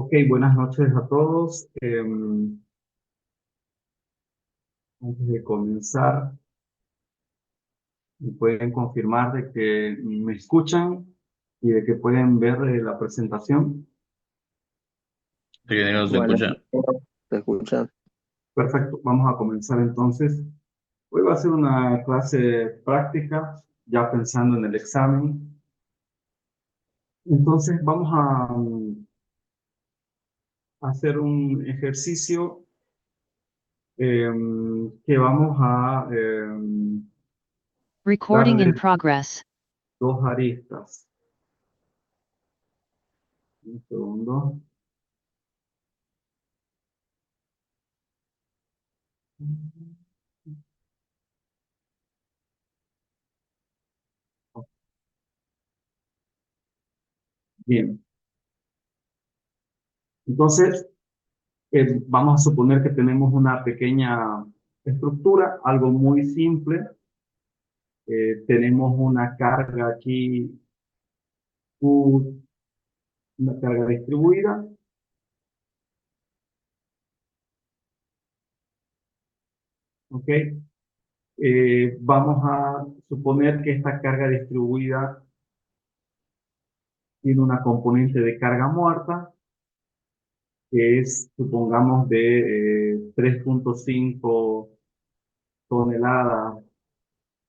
Ok, buenas noches a todos. Antes de comenzar, ¿me pueden confirmar de que me escuchan y de que pueden ver la presentación? Sí, no se Igual, escucha. se escucha. Perfecto, vamos a comenzar entonces. Hoy va a ser una clase práctica, ya pensando en el examen. Entonces vamos a hacer un ejercicio que vamos a Recording in darle progress. dos aristas. Un segundo. Bien, entonces vamos a suponer que tenemos una pequeña estructura, algo muy simple. Tenemos una carga aquí, Q, una carga distribuida, ¿ok? Vamos a suponer que esta carga distribuida tiene una componente de carga muerta, que es, supongamos, de 3,5 toneladas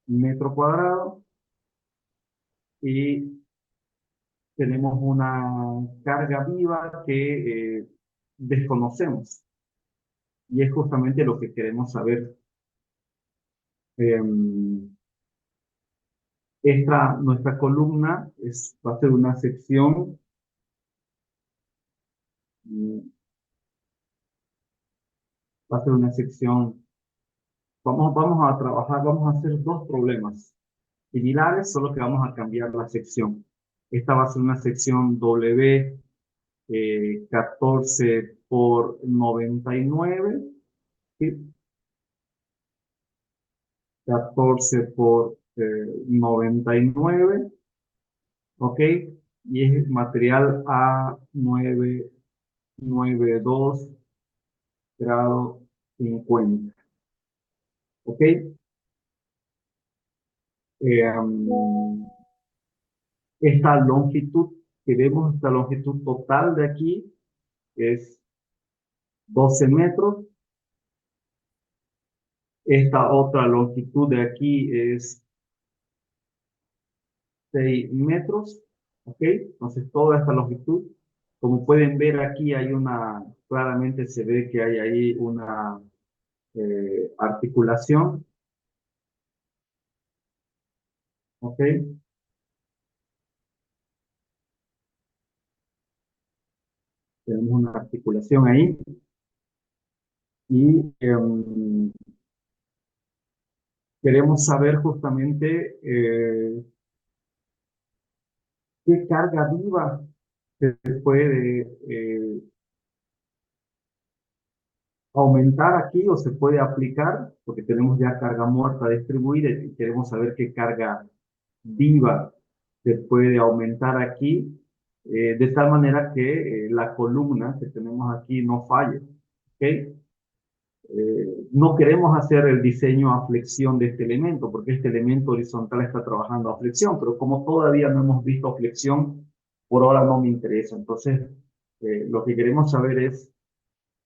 metro cuadrado, y tenemos una carga viva que desconocemos, y es justamente lo que queremos saber. Nuestra columna va a ser una sección, mm, va a ser una sección, vamos a trabajar, vamos a hacer dos problemas similares, solo que vamos a cambiar la sección. Esta va a ser una sección W 14 por 99, ¿sí? 14 por 99, ¿ok? Y es material A992 grado 50, ¿ok? Esta longitud que vemos, esta longitud total de aquí es 12 metros. Esta otra longitud de aquí es 6 metros, ¿ok? Entonces toda esta longitud, como pueden ver aquí hay claramente se ve que hay ahí una articulación, ¿ok? Tenemos una articulación ahí y queremos saber justamente qué carga viva se puede aumentar aquí o se puede aplicar, porque tenemos ya carga muerta distribuida y queremos saber qué carga viva se puede aumentar aquí, de tal manera que la columna que tenemos aquí no falle, ¿ok? No queremos hacer el diseño a flexión de este elemento, porque este elemento horizontal está trabajando a flexión, pero como todavía no hemos visto flexión, por ahora no me interesa. Entonces, lo que queremos saber es,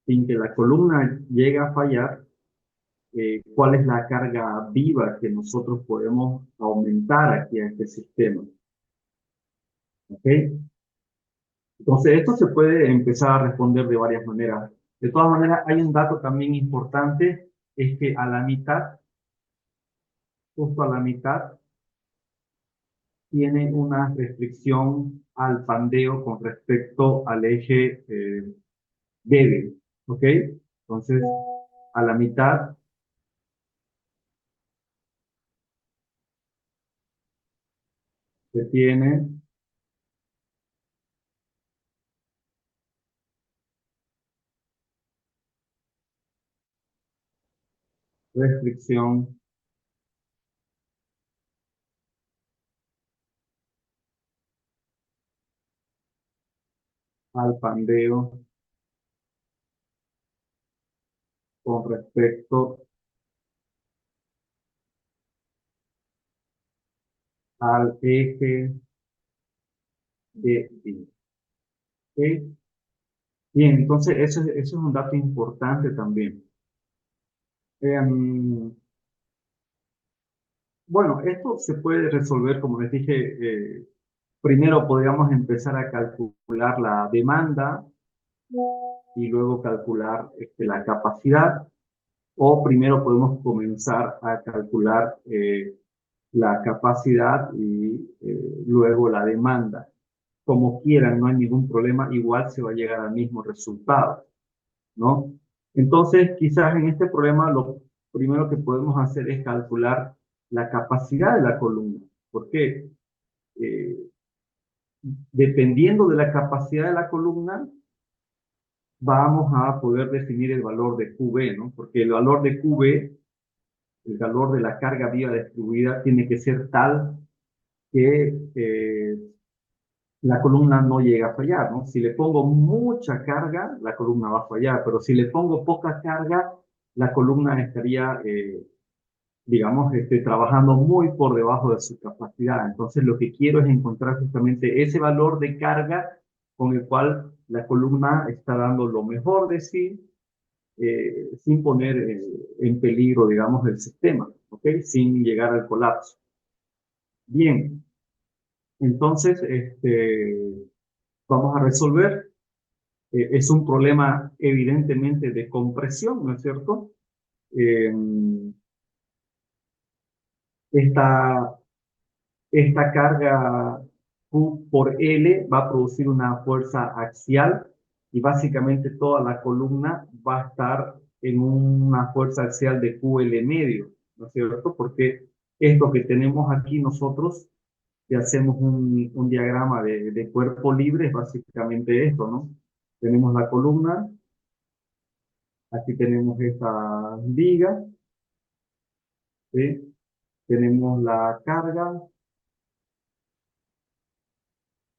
sin que la columna llegue a fallar, cuál es la carga viva que nosotros podemos aumentar aquí a este sistema, ¿ok? Entonces, esto se puede empezar a responder de varias maneras. De todas maneras, hay un dato también importante, es que a la mitad, justo a la mitad, tiene una restricción al pandeo con respecto al eje débil, ¿ok? Entonces, a la mitad se tiene restricción al pandeo con respecto al eje de Y. ¿Ok? Bien, entonces eso es un dato importante también. Em, bueno, esto se puede resolver, como les dije, primero podríamos empezar a calcular la demanda y luego calcular la capacidad, o primero podemos comenzar a calcular la capacidad y luego la demanda. Como quieran, no hay ningún problema, igual se va a llegar al mismo resultado, ¿no? Entonces, quizás en este problema lo primero que podemos hacer es calcular la capacidad de la columna. ¿Por qué? Eh, Dependiendo de la capacidad de la columna, vamos a poder definir el valor de QB, ¿no? Porque el valor de QB, el valor de la carga viva distribuida, tiene que ser tal que la columna no llega a fallar, ¿no? Si le pongo mucha carga, la columna va a fallar, pero si le pongo poca carga, la columna estaría, digamos, trabajando muy por debajo de su capacidad. Entonces, lo que quiero es encontrar justamente ese valor de carga con el cual la columna está dando lo mejor de sí, sin poner en peligro, digamos, el sistema, ¿ok? Sin llegar al colapso. Bien, entonces, vamos a resolver. Es un problema evidentemente de compresión, ¿no es cierto? Eh, esta, esta carga Q por L va a producir una fuerza axial y básicamente toda la columna va a estar en una fuerza axial de QL medio, ¿no es cierto? Porque esto que tenemos aquí nosotros, si hacemos un diagrama de cuerpo libre, es básicamente esto, ¿no? Tenemos la columna, aquí tenemos esta viga, ¿sí? Tenemos la carga,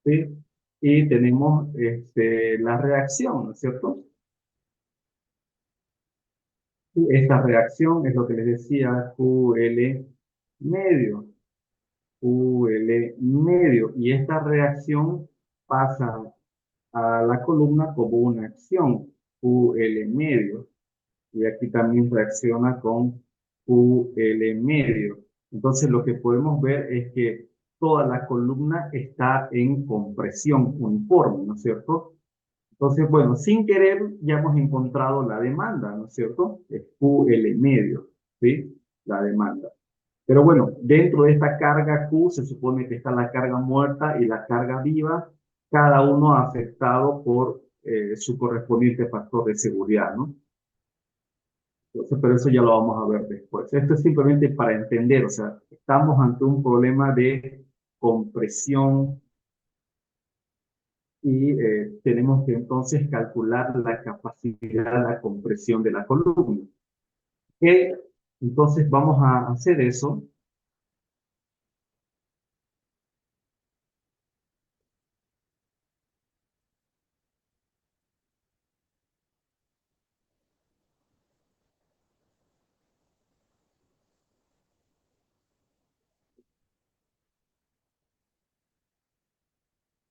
¿sí? Y tenemos la reacción, ¿no es cierto? Y esta reacción es lo que les decía, QL medio, QL medio. Y esta reacción pasa a la columna como una acción, QL medio. Y aquí también reacciona con QL medio. Entonces lo que podemos ver es que toda la columna está en compresión uniforme, ¿no es cierto? Entonces, bueno, sin querer ya hemos encontrado la demanda, ¿no es cierto? Es QL medio, ¿sí? La demanda. Pero bueno, dentro de esta carga Q se supone que está la carga muerta y la carga viva, cada uno afectado por su correspondiente factor de seguridad, ¿no? Entonces, pero eso ya lo vamos a ver después. Esto es simplemente para entender, o sea, estamos ante un problema de compresión y tenemos que entonces calcular la capacidad de la compresión de la columna. ¿Ok? Entonces vamos a hacer eso.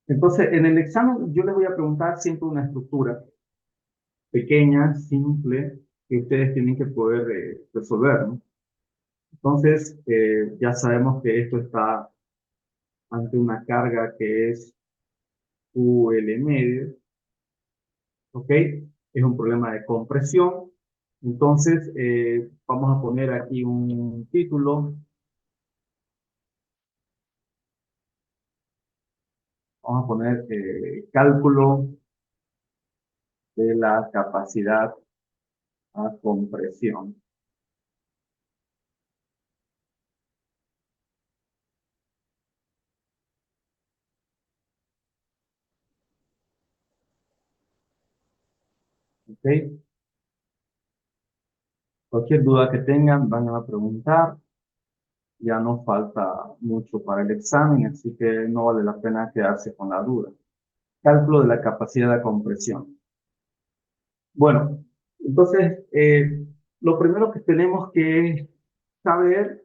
Entonces, en el examen yo les voy a preguntar siempre una estructura pequeña, simple, que ustedes tienen que poder resolver, ¿no? Entonces, ya sabemos que esto está ante una carga que es QL medio, ¿ok? Es un problema de compresión. Entonces, vamos a poner aquí un título. Vamos a poner cálculo de la capacidad a compresión. ¿Ok? Cualquier duda que tengan, van a preguntar. Ya no falta mucho para el examen, así que no vale la pena quedarse con la duda. cálculo de la capacidad de compresión. Bueno, entonces, lo primero que tenemos que saber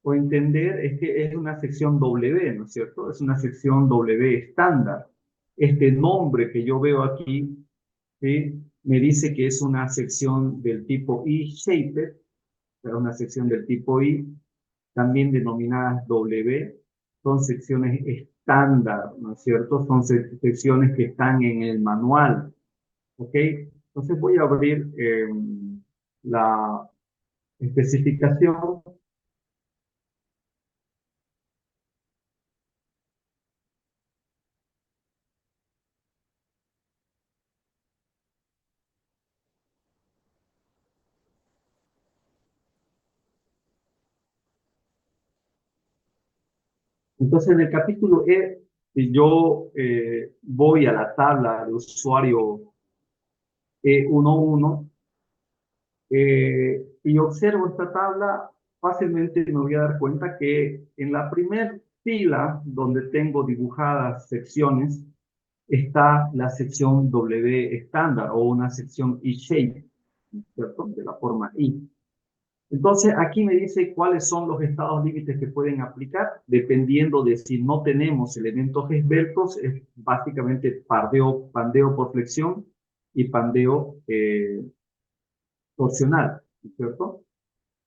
o entender es que es una sección W, ¿no es cierto? Es una sección W estándar. Este nombre que yo veo aquí, ¿sí? Me dice que es una sección del tipo E-shaped, pero una sección del tipo I, también denominadas W, son secciones estándar, ¿no es cierto? Son secciones que están en el manual, ¿ok? Entonces voy a abrir la especificación. Entonces, en el capítulo E, si yo voy a la tabla de usuario E11 y observo esta tabla, fácilmente me voy a dar cuenta que en la primera fila donde tengo dibujadas secciones está la sección W estándar o una sección I-shape, ¿cierto? De la forma I. Entonces, aquí me dice cuáles son los estados límites que pueden aplicar, dependiendo de si no tenemos elementos esbeltos, es básicamente pandeo por flexión y pandeo torsional, ¿cierto?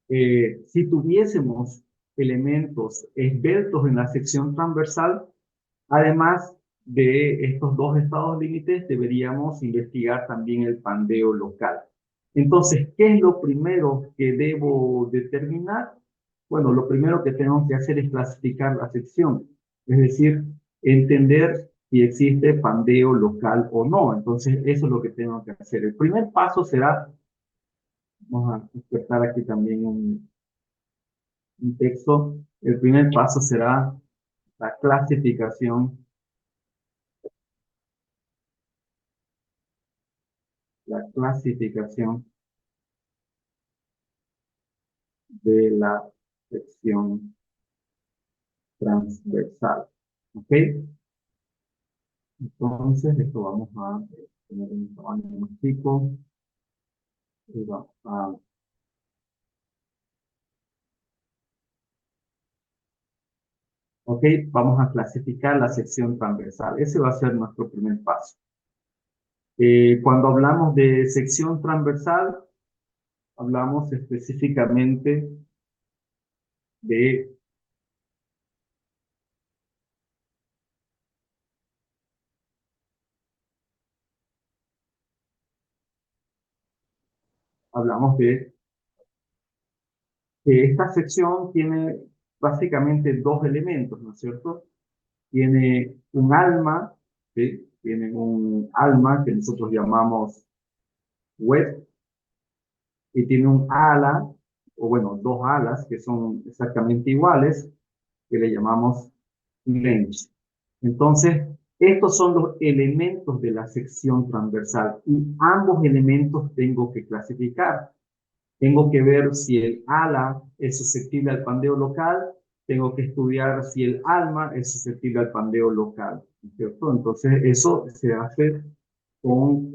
Si tuviésemos elementos esbeltos en la sección transversal, además de estos dos estados límites, deberíamos investigar también el pandeo local. Entonces, ¿qué es lo primero que debo determinar? Bueno, lo primero que tenemos que hacer es clasificar la sección, es decir, entender si existe pandeo local o no. Entonces, eso es lo que tengo que hacer. El primer paso será, vamos a insertar aquí también un texto, el primer paso será la clasificación de la sección transversal. ¿Ok? Entonces, esto vamos a tener un tamaño más chico. Y vamos a, ok, vamos a clasificar la sección transversal. Ese va a ser nuestro primer paso. Cuando hablamos de sección transversal, hablamos específicamente de, hablamos de que esta sección tiene básicamente dos elementos, ¿no es cierto? Tiene un alma, ¿sí? Tiene un alma que nosotros llamamos web y tiene un ala, o bueno, dos alas que son exactamente iguales, que le llamamos flange. Entonces, estos son los elementos de la sección transversal y ambos elementos tengo que clasificar. Tengo que ver si el ala es susceptible al pandeo local, tengo que estudiar si el alma es susceptible al pandeo local, ¿cierto? Entonces, eso se hace con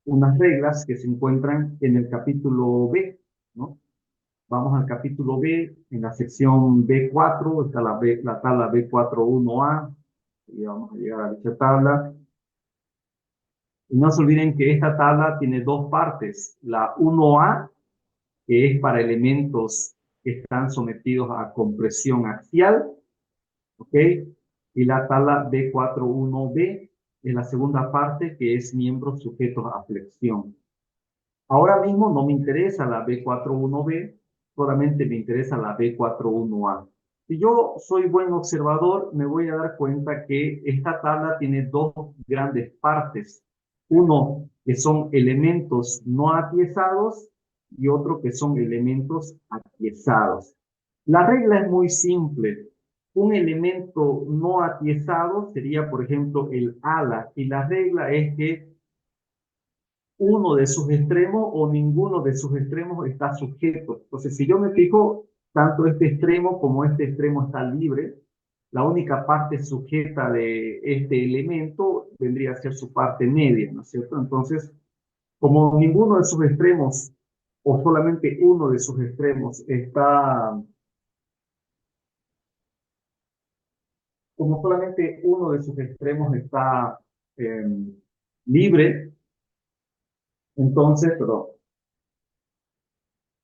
unas reglas que se encuentran en el capítulo B, ¿no? Vamos al capítulo B, en la sección B4, está la tabla B41A, y vamos a llegar a dicha tabla. Y no se olviden que esta tabla tiene dos partes, la 1A, que es para elementos que están sometidos a compresión axial, ¿ok? Y la tabla B41B es la segunda parte, que es miembros sujetos a flexión. Ahora mismo no me interesa la B41B, solamente me interesa la B41A. Si yo soy buen observador, me voy a dar cuenta que esta tabla tiene dos grandes partes. Uno que son elementos no atiezados y otro que son elementos atiezados. La regla es muy simple. Un elemento no atiezado sería, por ejemplo, el ala, y la regla es que uno de sus extremos o ninguno de sus extremos está sujeto. Entonces, si yo me fijo, tanto este extremo como este extremo está libre, la única parte sujeta de este elemento vendría a ser su parte media, ¿no es cierto? Entonces, como ninguno de sus extremos o solamente uno de sus extremos está, como solamente uno de sus extremos está eh, libre, entonces, perdón,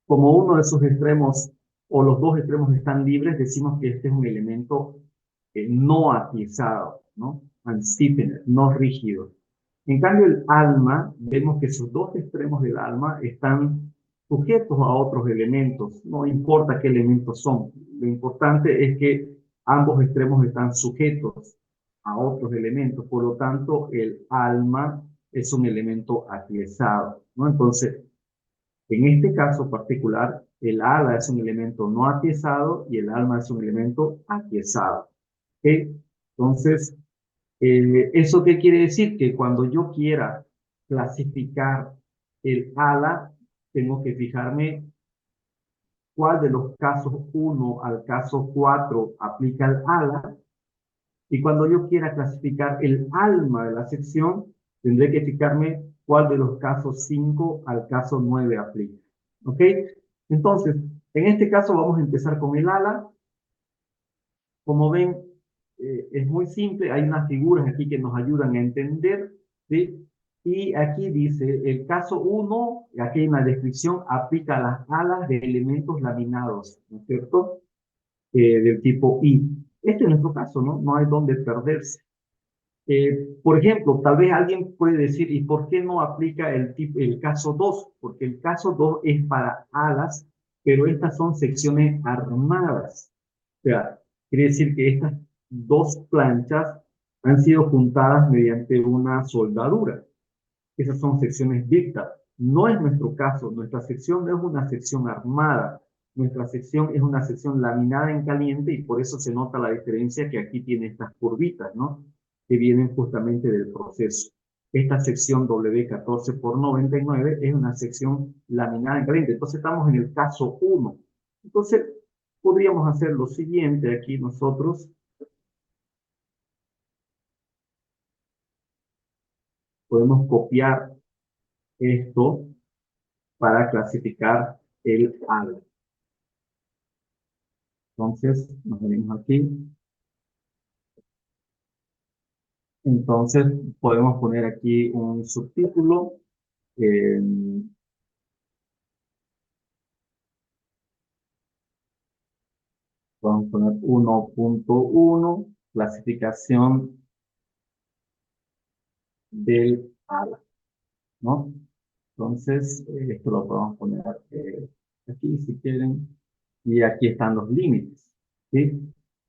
como uno de sus extremos o los dos extremos están libres, decimos que este es un elemento no atizado, ¿no? Unstiffened, no rígido. En cambio, el alma, vemos que sus dos extremos del alma están sujetos a otros elementos, no importa qué elementos son. Lo importante es que ambos extremos están sujetos a otros elementos, por lo tanto, el alma es un elemento atiezado, ¿no? Entonces, en este caso particular, el ala es un elemento no atiezado y el alma es un elemento atiezado. ¿Ok? Entonces, ¿eso qué quiere decir? Que cuando yo quiera clasificar el ala, tengo que fijarme cuál de los casos 1 al caso 4 aplica el ala. Y cuando yo quiera clasificar el alma de la sección, tendré que fijarme cuál de los casos 5 al caso 9 aplica. ¿Ok? Entonces, en este caso vamos a empezar con el ala. Como ven, es muy simple. Hay unas figuras aquí que nos ayudan a entender, ¿sí? Y aquí dice, el caso 1, aquí en la descripción, aplica a las alas de elementos laminados, ¿no es cierto? Del tipo I. Este es nuestro caso, ¿no? No hay donde perderse. Por ejemplo, tal vez alguien puede decir, ¿y por qué no aplica el caso 2? Porque el caso 2 es para alas, pero estas son secciones armadas. O sea, quiere decir que estas dos planchas han sido juntadas mediante una soldadura. Esas son secciones dictas. No es nuestro caso. Nuestra sección no es una sección armada. Nuestra sección es una sección laminada en caliente y por eso se nota la diferencia que aquí tiene estas curvitas, ¿no? Que vienen justamente del proceso. Esta sección W14 por 99 es una sección laminada en caliente. Entonces estamos en el caso 1. Entonces podríamos hacer lo siguiente aquí nosotros. Podemos copiar esto para clasificar el área. Entonces, nos venimos aquí. Entonces, podemos poner aquí un subtítulo. eh, Vamos a poner 1.1, clasificación del ala, ¿no? Entonces, esto lo podemos poner aquí si quieren. Y aquí están los límites, ¿sí?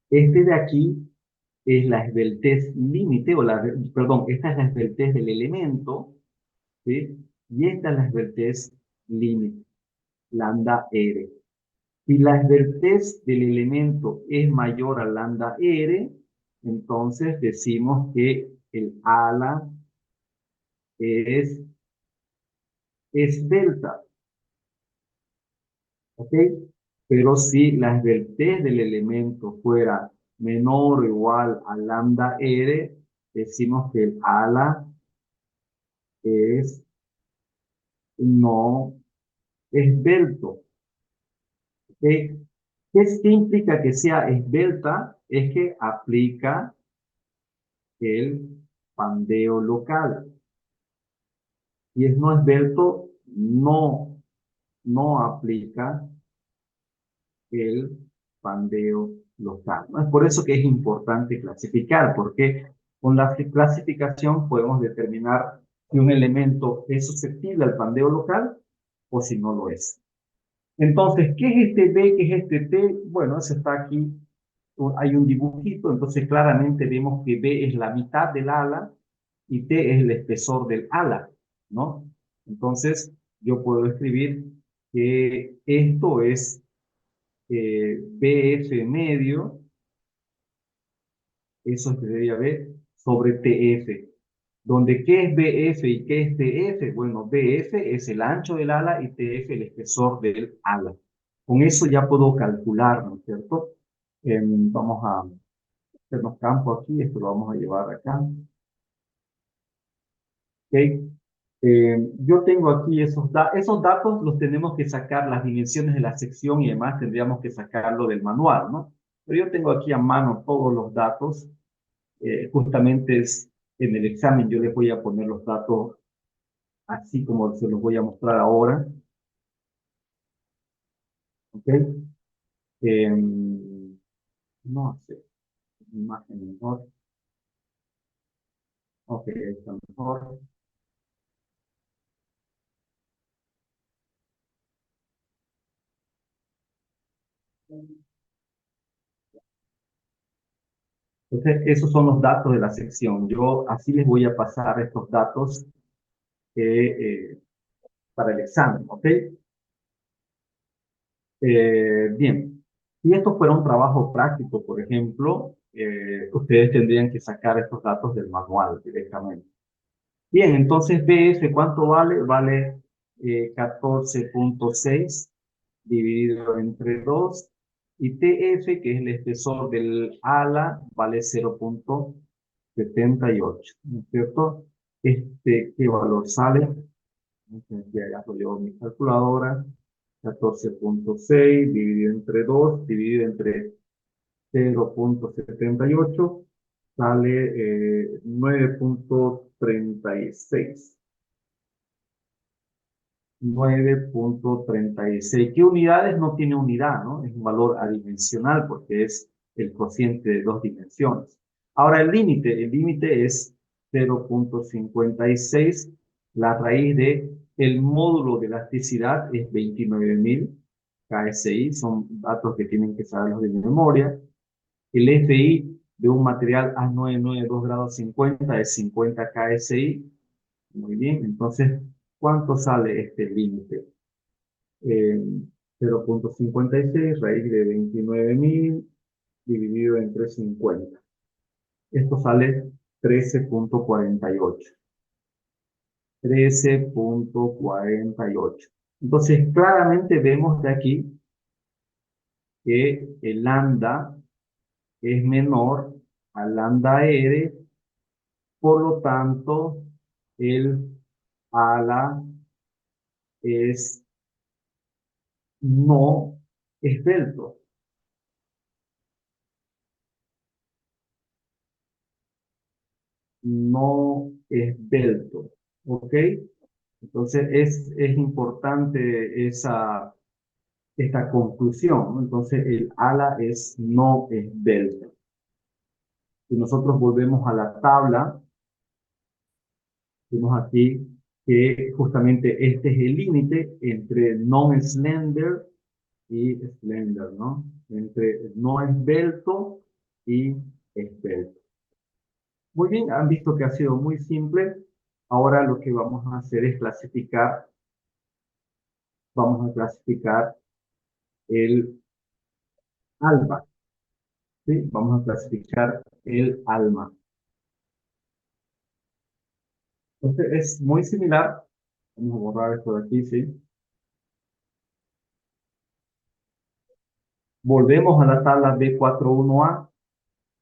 Este de aquí es la esbeltez límite, perdón, esta es la esbeltez del elemento, ¿sí? Y esta es la esbeltez límite, lambda R. Si la esbeltez del elemento es mayor a lambda R, entonces decimos que el ala es esbelta, ¿ok? Pero si la esbeltez del elemento fuera menor o igual a lambda R, decimos que el ala es no esbelto, ¿ok? ¿Qué implica que sea esbelta? Es que aplica el pandeo local. Y es no esbelto, no aplica el pandeo local, ¿no? Es por eso que es importante clasificar, porque con la clasificación podemos determinar si un elemento es susceptible al pandeo local o si no lo es. Entonces, ¿qué es este B? ¿Qué es este T? Bueno, eso está aquí. Hay un dibujito, entonces claramente vemos que B es la mitad del ala y T es el espesor del ala, ¿no? Entonces, yo puedo escribir que esto es BF medio, eso es que debería ver, sobre TF. Donde ¿qué es BF y qué es TF? Bueno, BF es el ancho del ala y TF el espesor del ala. Con eso ya puedo calcular, ¿no es cierto? Vamos Tenemos campo aquí, esto lo vamos a llevar acá. ¿Ok? Yo tengo aquí esos datos, los tenemos que sacar, las dimensiones de la sección y demás, tendríamos que sacarlo del manual, ¿no? Pero yo tengo aquí a mano todos los datos. Justamente es en el examen yo les voy a poner los datos así como se los voy a mostrar ahora. ¿Ok? No sé, imagen mejor. Ok, ahí está mejor. Entonces, esos son los datos de la sección. Yo así les voy a pasar estos datos para el examen, ¿ok? Bien, si esto fuera un trabajo práctico, por ejemplo, ustedes tendrían que sacar estos datos del manual directamente. Bien, entonces BF, ¿cuánto vale? Vale 14.6 dividido entre 2 y TF, que es el espesor del ala, vale 0.78, ¿no es cierto? ¿Qué valor sale? Entonces, ya lo llevo mi calculadora. 14.6 dividido entre 2 dividido entre 0.78 sale 9.36. 9.36. ¿Qué unidades? No tiene unidad, ¿no? Es un valor adimensional porque es el cociente de dos dimensiones. Ahora el límite es 0.56. La raíz de el módulo de elasticidad es 29.000 KSI, son datos que tienen que saberlos de memoria. El FI de un material A992 grados 50 es 50 KSI. Muy bien, entonces, ¿cuánto sale este límite? Eh, 0.56, raíz de 29.000 dividido entre 50. Esto sale 13.48. 13.48. Entonces, claramente vemos de aquí que el lambda es menor al lambda R, por lo tanto, el ala es no esbelto. No esbelto. ¿Ok? Entonces es importante esta conclusión, ¿no? Entonces el ala es no esbelto. Si nosotros volvemos a la tabla, vemos aquí que justamente este es el límite entre non-slender y slender, ¿no? Entre no esbelto y esbelto. Muy bien, han visto que ha sido muy simple. Ahora lo que vamos a hacer es vamos a clasificar el alma, ¿sí? Vamos a clasificar el alma. Entonces es muy similar. Vamos a borrar esto de aquí, ¿sí? Volvemos a la tabla B41A,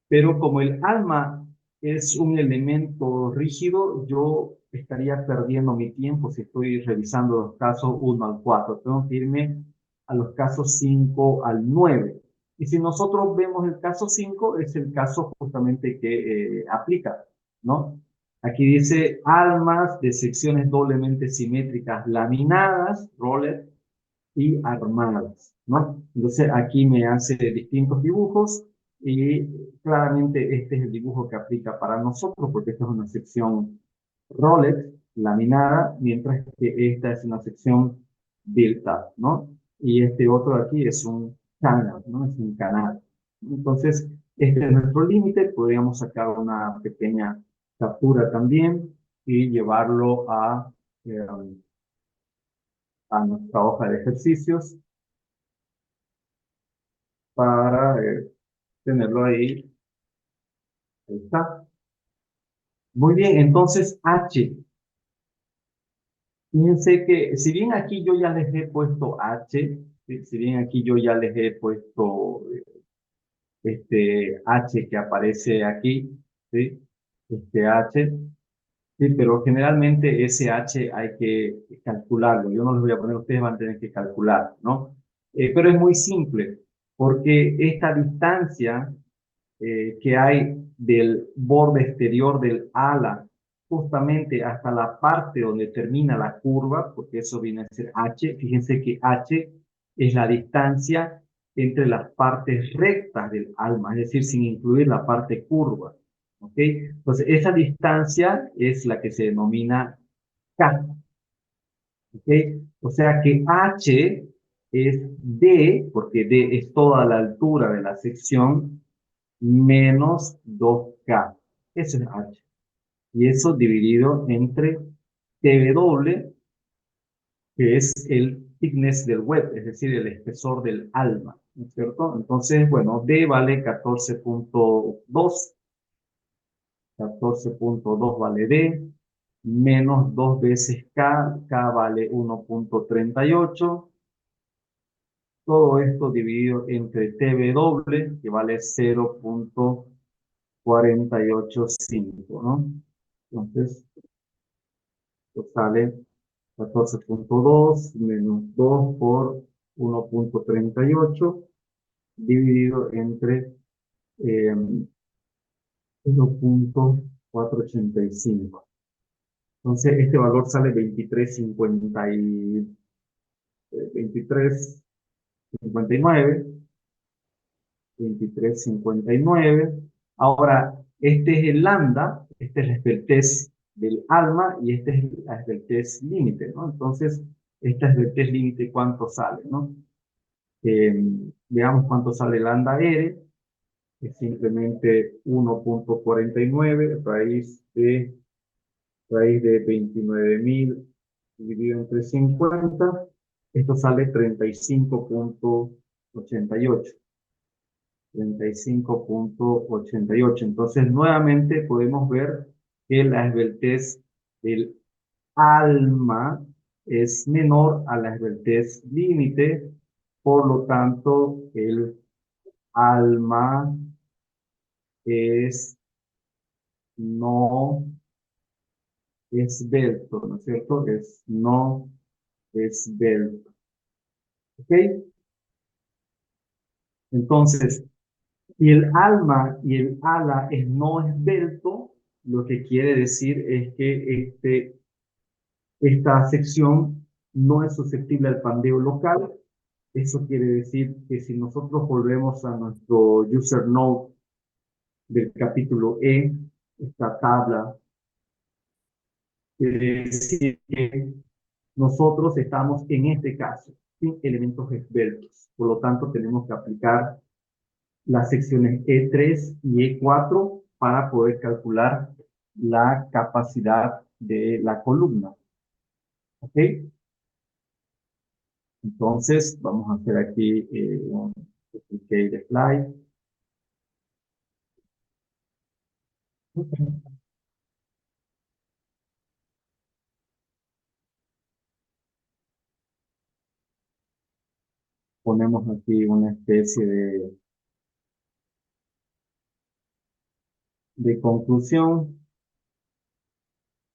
pero como el alma es un elemento rígido, yo estaría perdiendo mi tiempo si estoy revisando los casos 1 al 4. Tengo que irme a los casos 5 al 9. Y si nosotros vemos el caso 5, es el caso justamente que aplica, ¿no? Aquí dice almas de secciones doblemente simétricas laminadas, roller, y armadas, ¿no? Entonces aquí me hace distintos dibujos y claramente este es el dibujo que aplica para nosotros porque esta es una sección Rolex laminada, mientras que esta es una sección built up, ¿no? Y este otro aquí es un canal, ¿no? Es un canal. Entonces, este es nuestro límite, podríamos sacar una pequeña captura también y llevarlo a nuestra hoja de ejercicios para tenerlo ahí. Ahí está. Muy bien, entonces H. Fíjense que si bien aquí yo ya les he puesto H, ¿sí? Si bien aquí yo ya les he puesto este H que aparece aquí, ¿sí? Este H, sí, pero generalmente ese H hay que calcularlo. Yo no les voy a poner, ustedes van a tener que calcular, ¿no? Pero es muy simple, porque esta distancia que hay del borde exterior del ala justamente hasta la parte donde termina la curva, porque eso viene a ser H. Fíjense que H es la distancia entre las partes rectas del alma, es decir, sin incluir la parte curva. ¿Ok? Entonces, esa distancia es la que se denomina K. ¿Ok? O sea que H es D, porque D es toda la altura de la sección, menos 2K. Eso es H. Y eso dividido entre TW, que es el thickness del web, es decir, el espesor del alma, ¿no es cierto? Entonces, bueno, D vale 14.2, 14.2 vale D, menos 2 veces K vale 1.38, todo esto dividido entre TW, que vale 0.485, ¿no? Entonces, esto sale 14.2 menos 2 por 1.38 dividido entre 1.485. Entonces, este valor sale 23.59, 23.59. Ahora, este es el lambda, este es la esbeltez del alma y este es la esbeltez límite, ¿no? Entonces, esta esbeltez límite, ¿cuánto sale, no? Veamos cuánto sale lambda R, es simplemente 1.49 raíz de 29.000 dividido entre 50, esto sale 35.88. 35.88. Entonces, nuevamente podemos ver que la esbeltez del alma es menor a la esbeltez límite, por lo tanto, el alma es no esbelto, ¿no es cierto? Es no esbelto. ¿Ok? Entonces, si el alma y el ala es no esbelto, lo que quiere decir es que esta sección no es susceptible al pandeo local. Eso quiere decir que si nosotros volvemos a nuestro user node del capítulo E, esta tabla, quiere decir que nosotros estamos en este caso sin elementos esbeltos. Por lo tanto, tenemos que aplicar las secciones E3 y E4 para poder calcular la capacidad de la columna. ¿Ok? Entonces, vamos a hacer aquí un duplicate slide. Ponemos aquí una especie de conclusión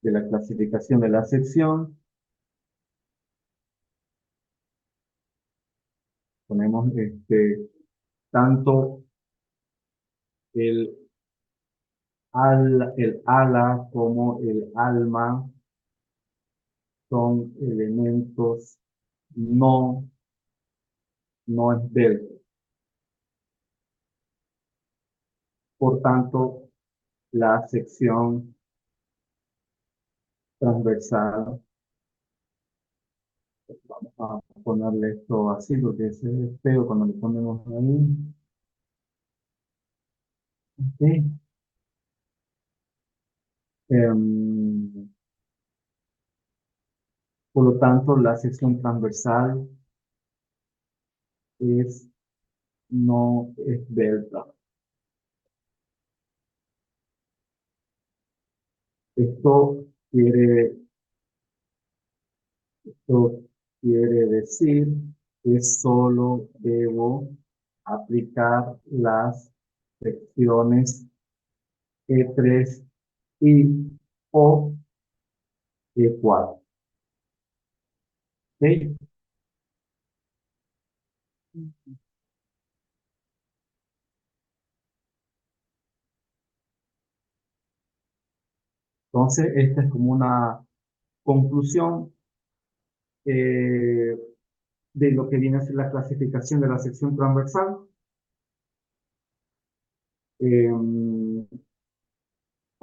de la clasificación de la sección. Ponemos tanto el, el ala como el alma son elementos no, no esbeltos. Por tanto, la sección transversal, vamos a ponerle esto así porque es feo cuando le ponemos ahí. Okay. Em, por lo tanto, la sección transversal es no esbelta. Esto quiere, esto quiere decir que solo debo aplicar las secciones E3 y o E4. ¿Ok? Entonces, esta es como una conclusión eh, de lo que viene a ser la clasificación de la sección transversal. Eh,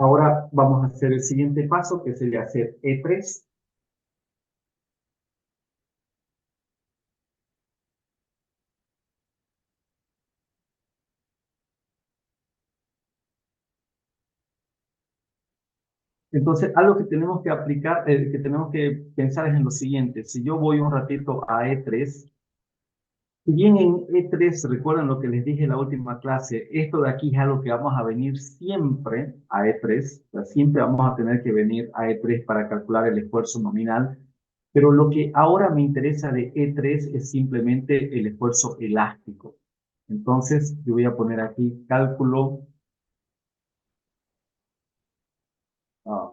Ahora vamos a hacer el siguiente paso, que sería hacer E3. Entonces, algo que tenemos que aplicar, que tenemos que pensar es en lo siguiente. Si yo voy un ratito a E3, si bien en E3, recuerden lo que les dije en la última clase, esto de aquí es algo que vamos a venir siempre a E3, o sea, siempre vamos a tener que venir a E3 para calcular el esfuerzo nominal, pero lo que ahora me interesa de E3 es simplemente el esfuerzo elástico. Entonces, yo voy a poner aquí ah,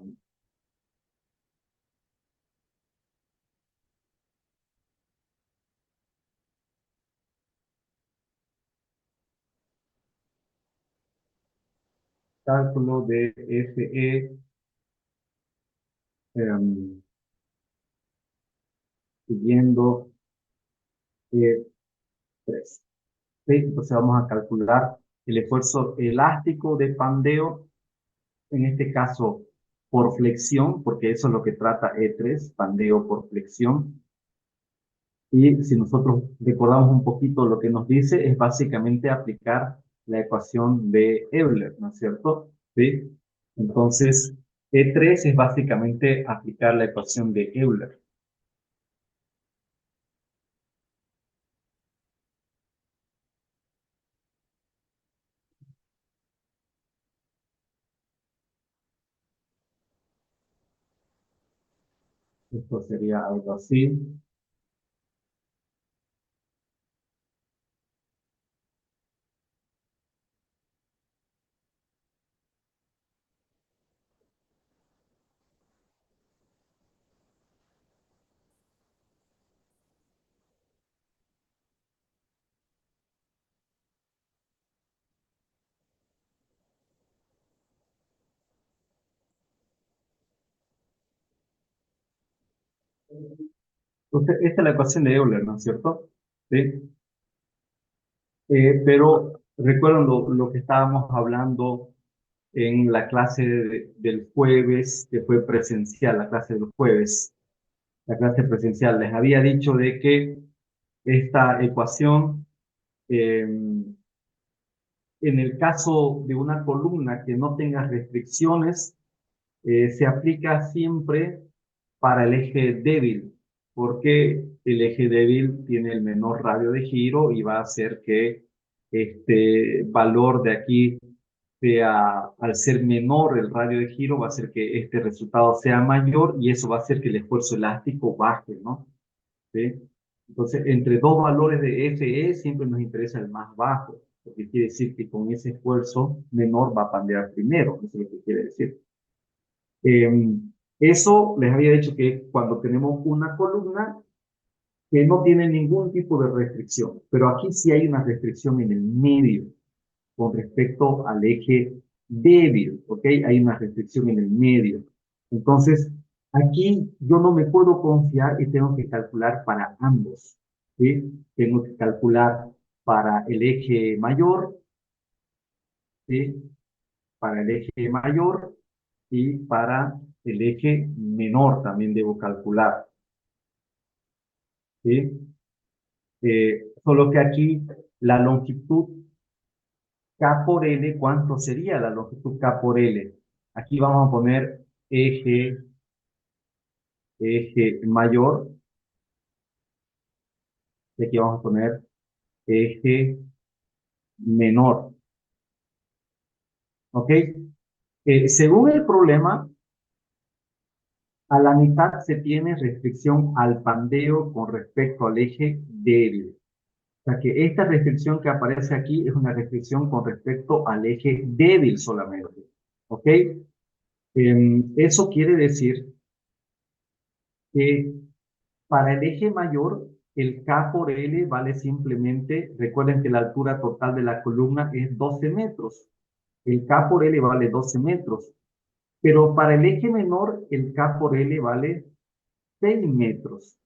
cálculo de FE em, siguiendo E3. ¿Sí? Entonces vamos a calcular el esfuerzo elástico de pandeo, en este caso por flexión, porque eso es lo que trata E3, pandeo por flexión. Y si nosotros recordamos un poquito lo que nos dice, es básicamente aplicar la ecuación de Euler, ¿no es cierto? ¿Sí? Entonces, E3 es básicamente aplicar la ecuación de Euler. Esto sería algo así. Entonces, esta es la ecuación de Euler, ¿no es cierto? ¿Sí? Pero recuerdan lo que estábamos hablando en la clase del jueves, que fue presencial, la clase del jueves, la clase presencial. Les había dicho de que esta ecuación, eh, en el caso de una columna que no tenga restricciones, se aplica siempre para el eje débil, porque el eje débil tiene el menor radio de giro y va a hacer que este valor de aquí sea, al ser menor el radio de giro, va a hacer que este resultado sea mayor y eso va a hacer que el esfuerzo elástico baje, ¿no? ¿Sí? Entonces, entre dos valores de FE siempre nos interesa el más bajo, porque quiere decir que con ese esfuerzo menor va a pandear primero, eso es lo que quiere decir. Eh, Eso les había dicho que cuando tenemos una columna que no tiene ningún tipo de restricción, pero aquí sí hay una restricción en el medio con respecto al eje débil, ¿ok? Hay una restricción en el medio. Entonces, aquí yo no me puedo confiar y tengo que calcular para ambos, ¿sí? Tengo que calcular para el eje mayor, ¿sí? Para el eje mayor y para el eje menor también debo calcular, ¿sí? Solo que aquí la longitud K por L, ¿cuánto sería la longitud K por L? Aquí vamos a poner eje mayor, y aquí vamos a poner eje menor, ¿ok? Según el problema, a la mitad se tiene restricción al pandeo con respecto al eje débil. sea que esta restricción que aparece aquí es una restricción con respecto al eje débil solamente. ¿Ok? Eso quiere decir que para el eje mayor, el K por L vale simplemente, recuerden que la altura total de la columna es 12 metros. El K por L vale 12 metros. Pero para el eje menor, el K por L vale 6 metros.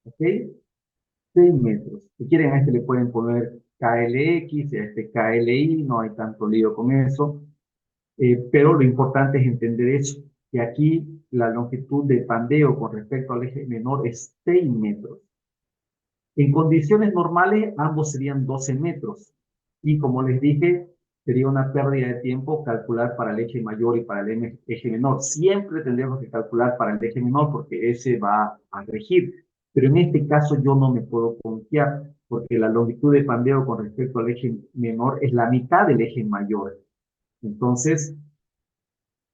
¿Ok? 6 metros. Si quieren, a este le pueden poner KLX, a este KLI, no hay tanto lío con eso. Pero lo importante es entender eso, que aquí la longitud de pandeo con respecto al eje menor es 6 metros. En condiciones normales, ambos serían 12 metros. Y como les dije, sería una pérdida de tiempo calcular para el eje mayor y para el eje menor. Siempre tendremos que calcular para el eje menor porque ese va a regir. Pero en este caso yo no me puedo confiar porque la longitud de pandeo con respecto al eje menor es la mitad del eje mayor. Entonces,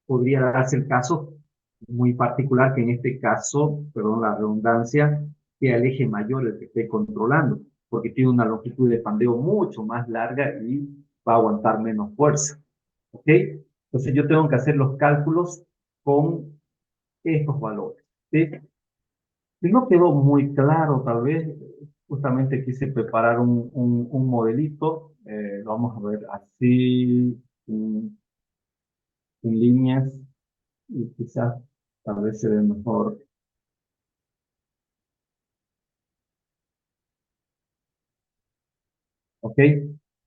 podría darse el caso muy particular que en este caso, perdón la redundancia, sea el eje mayor el que esté controlando, porque tiene una longitud de pandeo mucho más larga y va a aguantar menos fuerza. ¿Ok? Entonces yo tengo que hacer los cálculos con estos valores. ¿Sí? Si no quedó muy claro, tal vez, justamente quise preparar un modelito. Lo vamos a ver así, en líneas, y quizás tal vez se ve mejor. ¿Ok?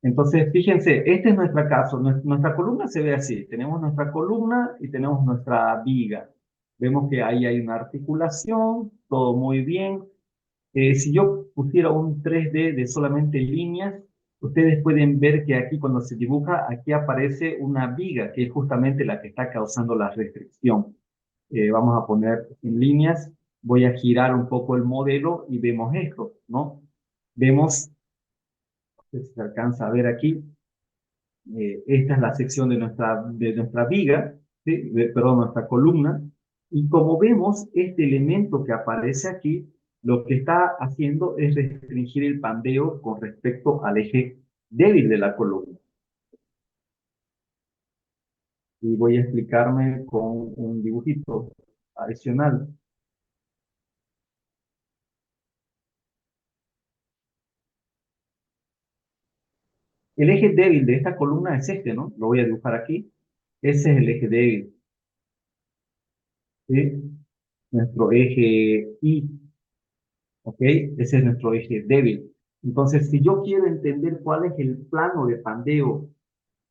Entonces, fíjense, este es nuestro caso. Nuestra columna se ve así. Tenemos nuestra columna y tenemos nuestra viga. Vemos que ahí hay una articulación, todo muy bien. Si yo pusiera un 3D de solamente líneas, ustedes pueden ver que aquí cuando se dibuja, aquí aparece una viga, que es justamente la que está causando la restricción. Vamos a poner en líneas, voy a girar un poco el modelo y vemos esto, ¿no? Vemos, no sé si se alcanza a ver aquí, esta es la sección de nuestra viga, ¿sí? Perdón, nuestra columna, y como vemos, este elemento que aparece aquí, lo que está haciendo es restringir el pandeo con respecto al eje débil de la columna. Y voy a explicarme con un dibujito adicional. El eje débil de esta columna es este, ¿no? Lo voy a dibujar aquí. Ese es el eje débil, ¿sí? Nuestro eje I, ¿ok? Ese es nuestro eje débil. Entonces, si yo quiero entender cuál es el plano de pandeo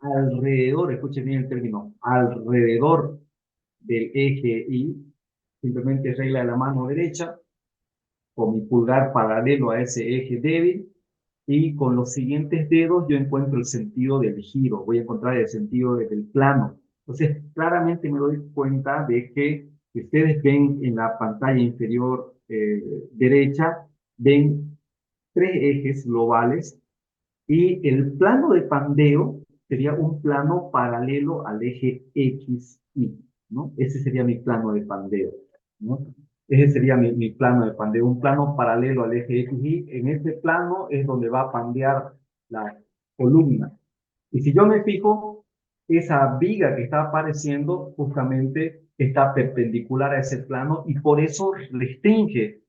alrededor, escuchen bien el término, alrededor del eje I, simplemente regla de la mano derecha, con mi pulgar paralelo a ese eje débil, y con los siguientes dedos yo encuentro el sentido del giro, voy a encontrar el sentido del plano. Entonces, claramente me doy cuenta de que si ustedes ven en la pantalla inferior derecha, ven tres ejes globales y el plano de pandeo sería un plano paralelo al eje XY, ¿no? Ese sería mi plano de pandeo, ¿no? Ese sería mi plano de pandeo, un plano paralelo al eje XY. En ese plano es donde va a pandear la columna. Y si yo me fijo, esa viga que está apareciendo justamente está perpendicular a ese plano y por eso restringe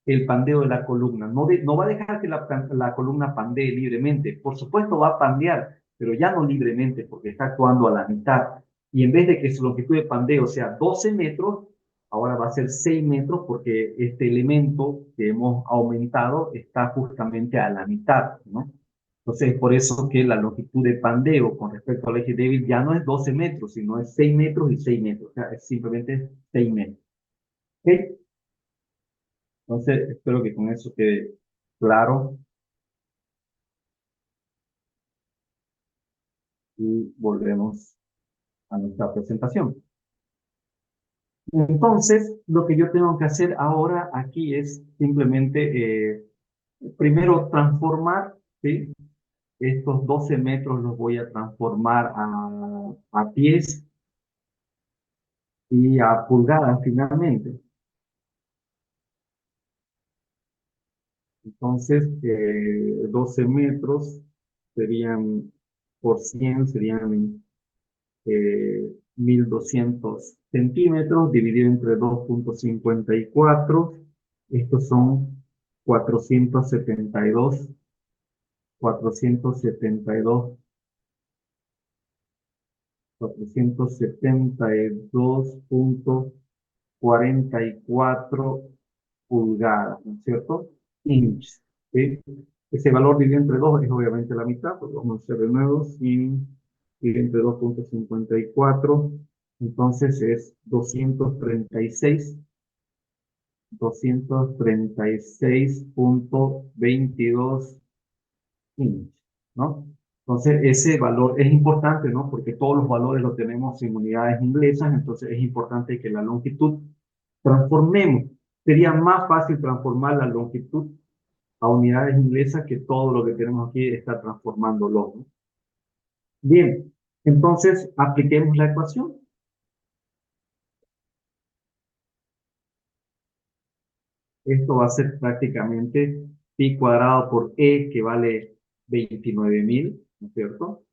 el pandeo de la columna. No va a dejar que la columna pandee libremente. Por supuesto va a pandear, pero ya no libremente porque está actuando a la mitad. Y en vez de que su longitud de pandeo sea 12 metros, ahora va a ser 6 metros porque este elemento que hemos aumentado está justamente a la mitad, ¿no? Entonces, por eso que la longitud de pandeo con respecto al eje débil ya no es 12 metros, sino es 6 metros y 6 metros. O sea, es simplemente 6 metros. ¿Ok? Entonces, espero que con eso quede claro y volvemos a nuestra presentación. Entonces, lo que yo tengo que hacer ahora aquí es simplemente, primero transformar, ¿sí? Estos 12 metros los voy a transformar a pies y a pulgadas finalmente. Entonces, 12 metros serían, por 100 serían 1200 centímetros, dividido entre 2,54. Estos son 472, 472, 472,44 pulgadas, ¿no es cierto? Inch, ¿sí? Ese valor dividido entre 2 es obviamente la mitad, pues vamos a hacer de nuevo, sin dividido entre 2,54, entonces es 236,22 inch, ¿no? Entonces, ese valor es importante, ¿no? Porque todos los valores los tenemos en unidades inglesas, entonces es importante que la longitud transformemos. Sería más fácil transformar la longitud a unidades inglesas que todo lo que tenemos aquí está transformándolo, ¿no? Bien, entonces apliquemos la ecuación. Esto va a ser prácticamente pi cuadrado por e, que vale 29.000, ¿no es cierto?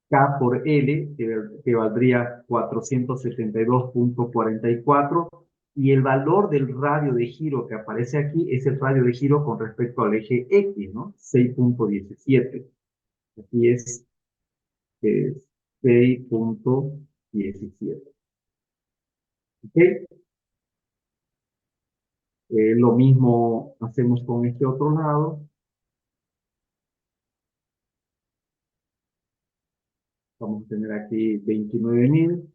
K por L, que valdría 472,44, y el valor del radio de giro que aparece aquí es el radio de giro con respecto al eje X, ¿no? 6,17. Aquí es 6,17. ¿Ok? Lo mismo hacemos con este otro lado. Vamos a tener aquí 29.000.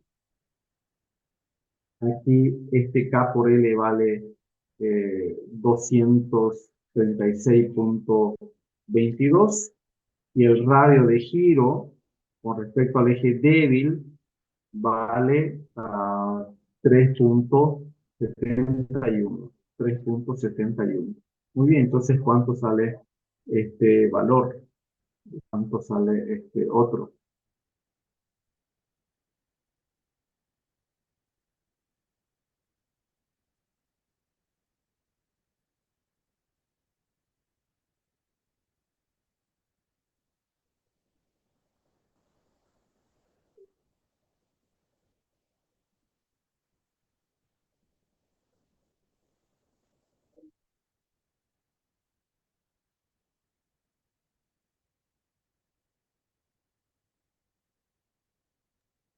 Aquí este K por L vale 236,22, y el radio de giro con respecto al eje débil vale 3,71. 3,71. Muy bien, entonces, ¿cuánto sale este valor? ¿Cuánto sale este otro?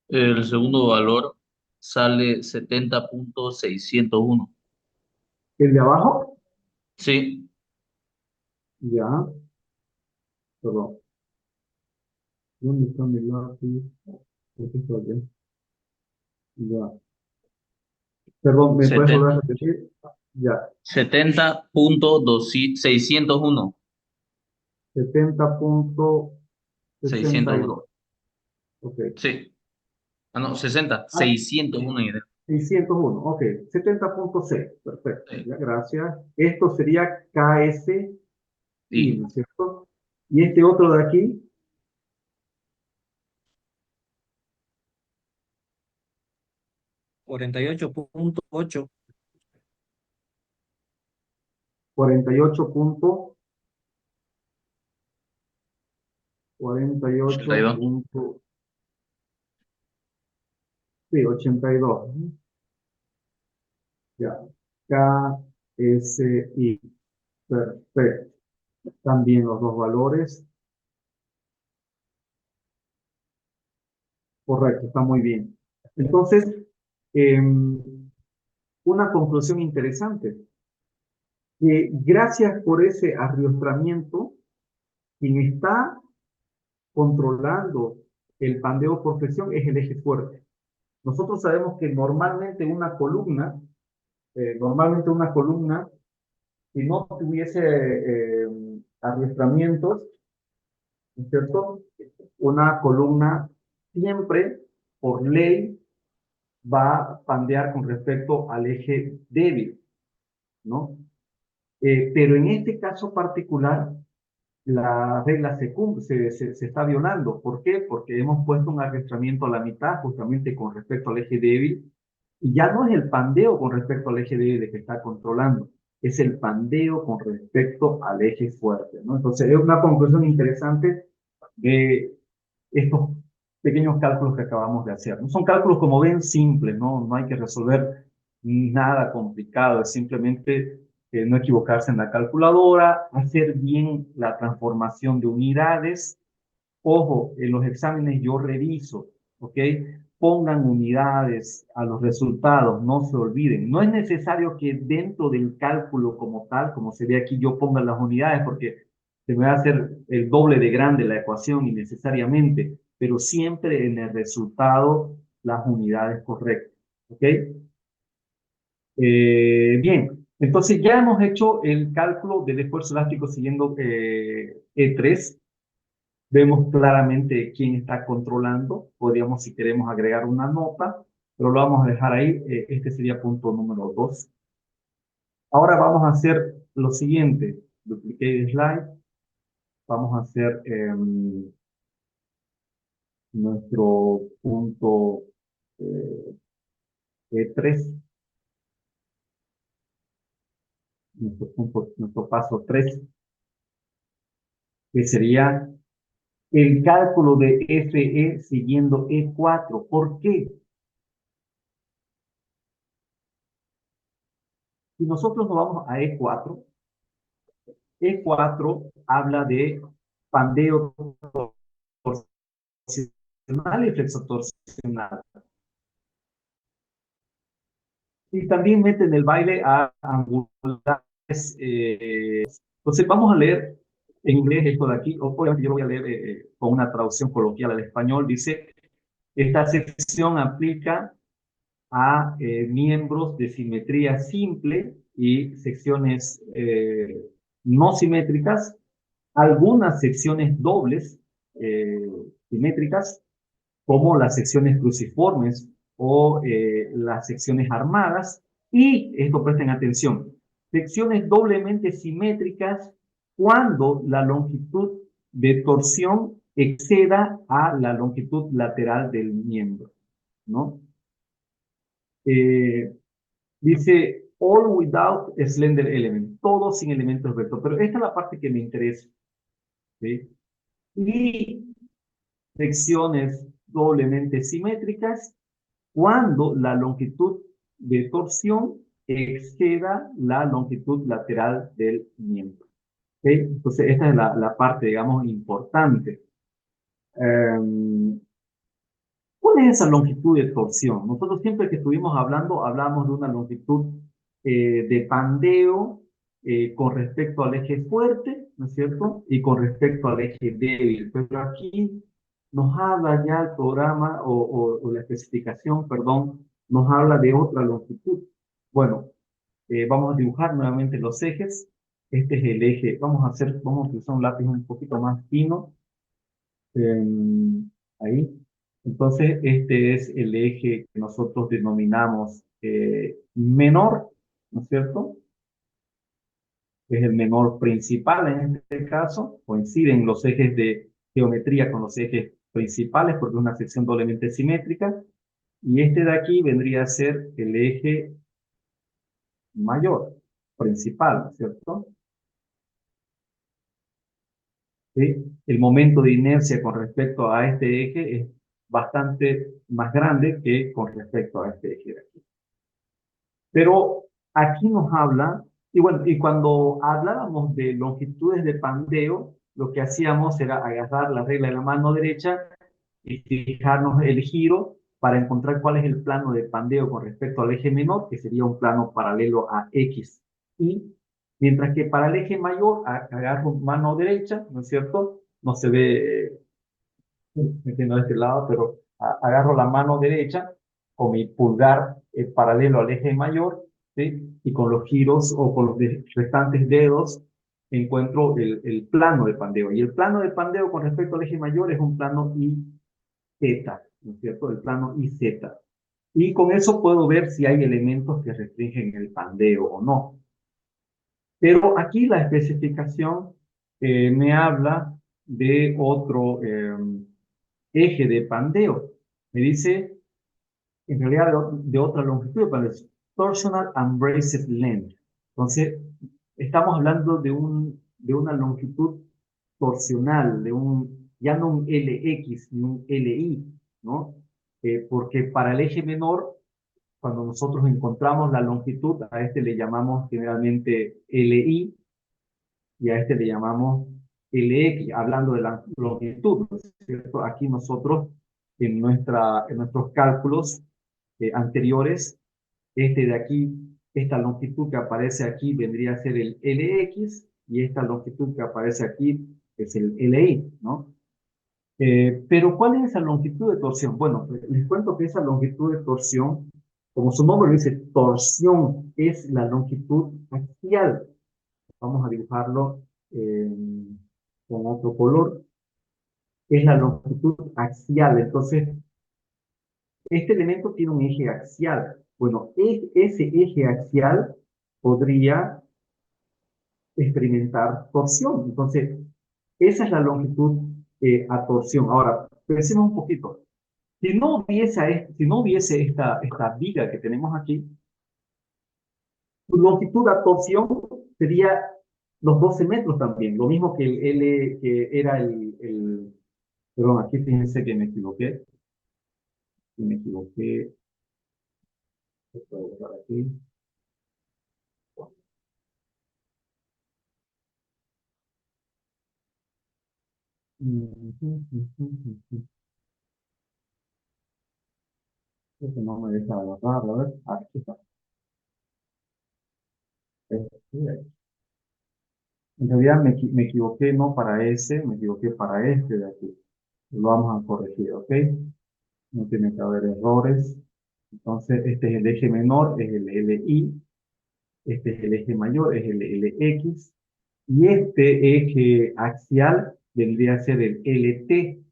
El segundo valor sale 70,601. ¿El de abajo? Sí, Ya, perdón. ¿Dónde está mi lápiz? Aquí está bien. Ya. Perdón, ¿me puedes volver a 70 repetir? Ya. 70,601. 601. 70,62. Ok. Sí. Ah, no, 60. Ah, 601 idea. 601. Ok. 70,6. Perfecto. Sí. Ya, gracias. Esto sería KSI, Y ¿no es cierto? Y este otro de aquí, 48,8. 48 punto, 48 82. punto, sí, 82. Ya. KSI. Perfecto. También los dos valores. Correcto, está muy bien. Entonces, una conclusión interesante, que gracias por ese arriostramiento, quien está controlando el pandeo por presión es el eje fuerte. Nosotros sabemos que normalmente una columna, si no tuviese arriestramientos, ¿no es cierto? Una columna siempre, por ley, va a pandear con respecto al eje débil, ¿no? Pero en este caso particular, la regla se está violando. ¿Por qué? Porque hemos puesto un arrastramiento a la mitad justamente con respecto al eje débil, y ya no es el pandeo con respecto al eje débil que está controlando, es el pandeo con respecto al eje fuerte, ¿no? Entonces, es una conclusión interesante de estos pequeños cálculos que acabamos de hacer, ¿no? Son cálculos, como ven, simples, ¿no? No hay que resolver nada complicado, es simplemente no equivocarse en la calculadora, hacer bien la transformación de unidades. Ojo, en los exámenes yo reviso, ¿ok? Pongan unidades a los resultados, no se olviden. No es necesario que dentro del cálculo como tal, como se ve aquí, yo ponga las unidades porque se me va a hacer el doble de grande la ecuación innecesariamente, pero siempre en el resultado las unidades correctas, ¿ok? Bien, entonces ya hemos hecho el cálculo del esfuerzo elástico siguiendo E3. Vemos claramente quién está controlando. Podríamos, si queremos, agregar una nota, pero lo vamos a dejar ahí. Este sería punto número 2. Ahora vamos a hacer lo siguiente. Duplicate slide. Vamos a hacer nuestro punto E3, nuestro paso 3, que sería el cálculo de FE siguiendo E4. ¿Por qué? Si nosotros nos vamos a E4, E4 habla de pandeo torsional y flexotorsional. Y también mete en el baile a angulares. Entonces vamos a leer en inglés esto de aquí. Obviamente yo lo voy a leer con una traducción coloquial al español. Dice, esta sección aplica a miembros de simetría simple y secciones no simétricas, algunas secciones dobles eh, simétricas, como las secciones cruciformes o las secciones armadas, y esto presten atención, secciones doblemente simétricas cuando la longitud de torsión exceda a la longitud lateral del miembro, ¿no? Eh, Dice, all without a slender element, todo sin elementos rectos, pero esta es la parte que me interesa, ¿sí? Y secciones doblemente simétricas cuando la longitud de torsión exceda la longitud lateral del miembro. ¿Ok? Entonces, esta es la parte, digamos, importante. ¿Cuál es esa longitud de torsión? Nosotros siempre que estuvimos hablando, hablamos de una longitud de pandeo con respecto al eje fuerte, ¿no es cierto? Y con respecto al eje débil. Pero aquí nos habla ya el programa o la especificación, perdón, nos habla de otra longitud. Bueno, vamos a dibujar nuevamente los ejes. Este es el eje. Vamos a utilizar un lápiz un poquito más fino. Ahí. Entonces, este es el eje que nosotros denominamos menor, ¿no es cierto? Es el menor principal en este caso. Coinciden los ejes de geometría con los ejes principales porque es una sección doblemente simétrica. Y este de aquí vendría a ser el eje mayor, principal, ¿no es cierto? ¿Sí? El momento de inercia con respecto a este eje es bastante más grande que con respecto a este eje de aquí. Pero aquí nos habla, y bueno, y cuando hablábamos de longitudes de pandeo, lo que hacíamos era agarrar la regla de la mano derecha y fijarnos el giro para encontrar cuál es el plano de pandeo con respecto al eje menor, que sería un plano paralelo a X. Y mientras que para el eje mayor, agarro mano derecha, ¿no es cierto? No se ve metiendo de este lado, pero agarro la mano derecha con mi pulgar paralelo al eje mayor, ¿sí? Y con los giros o con los restantes dedos encuentro el plano de pandeo. Y el plano de pandeo con respecto al eje mayor es un plano IZ, ¿no es cierto? El plano IZ. Y con eso puedo ver si hay elementos que restringen el pandeo o no. Pero aquí la especificación me habla de otro eje de pandeo. Me dice, en realidad, de otra longitud de pandeo, torsional abrasive length. Entonces, estamos hablando de una longitud torsional, ya no un LX ni un LI, ¿no? Porque para el eje menor, cuando nosotros encontramos la longitud, a este le llamamos generalmente LI y a este le llamamos LX, hablando de la longitud, ¿no es cierto? Aquí nosotros, en nuestros cálculos anteriores, este de aquí, esta longitud que aparece aquí vendría a ser el LX y esta longitud que aparece aquí es el LI, ¿no? Pero ¿cuál es esa longitud de torsión? Bueno, pues, les cuento que esa longitud de torsión, como su nombre lo dice, torsión es la longitud axial. Vamos a dibujarlo eh, con otro color. Es la longitud axial. Entonces, este elemento tiene un eje axial. Bueno, ese eje axial podría experimentar torsión. Entonces, esa es la longitud a torsión. Ahora, pensemos un poquito. Si no hubiese esta viga que tenemos aquí, su longitud a torsión sería los 12 metros también. Lo mismo que el L, que era perdón, aquí fíjense que me equivoqué. Me equivoqué. Esto voy a borrar aquí. Eso no me deja agarrar, a ver. Aquí está. En realidad me equivoqué no para ese, me equivoqué para este de aquí. Lo vamos a corregir, ¿ok? No tiene que haber errores. Entonces, este es el eje menor, es el LI. Este es el eje mayor, es el LX. Y este eje axial vendría a ser el LT.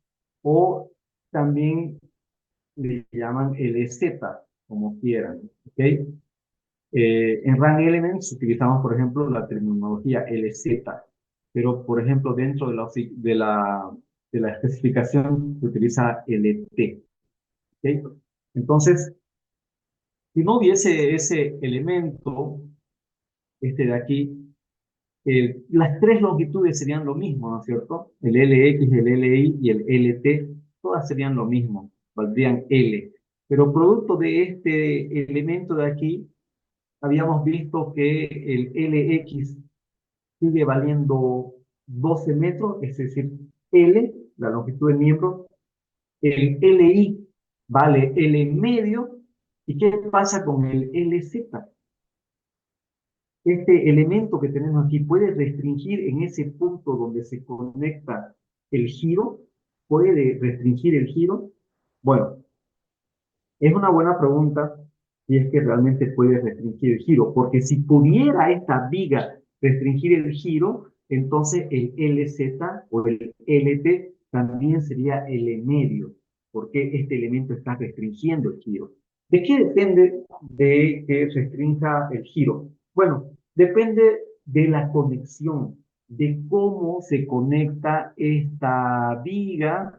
O también le llaman LZ, como quieran, ¿ok? En RAN Elements utilizamos, por ejemplo, la terminología LZ, pero, por ejemplo, dentro de la especificación se utiliza LT. ¿Okay? Entonces, si no hubiese ese elemento, este de aquí, las tres longitudes serían lo mismo, ¿no es cierto? El LX, el LI y el LT, todas serían lo mismo, valdrían L. Pero producto de este elemento de aquí, habíamos visto que el LX sigue valiendo 12 metros, es decir, L, la longitud del miembro, el LI vale L medio, ¿y qué pasa con el LZ? Este elemento que tenemos aquí puede restringir en ese punto donde se conecta el giro, puede restringir el giro. Bueno, es una buena pregunta si es que realmente puede restringir el giro, porque si pudiera esta viga restringir el giro, entonces el LZ o el LT también sería L medio, porque este elemento está restringiendo el giro. ¿De qué depende de que restrinja el giro? Bueno, depende de la conexión, de cómo se conecta esta viga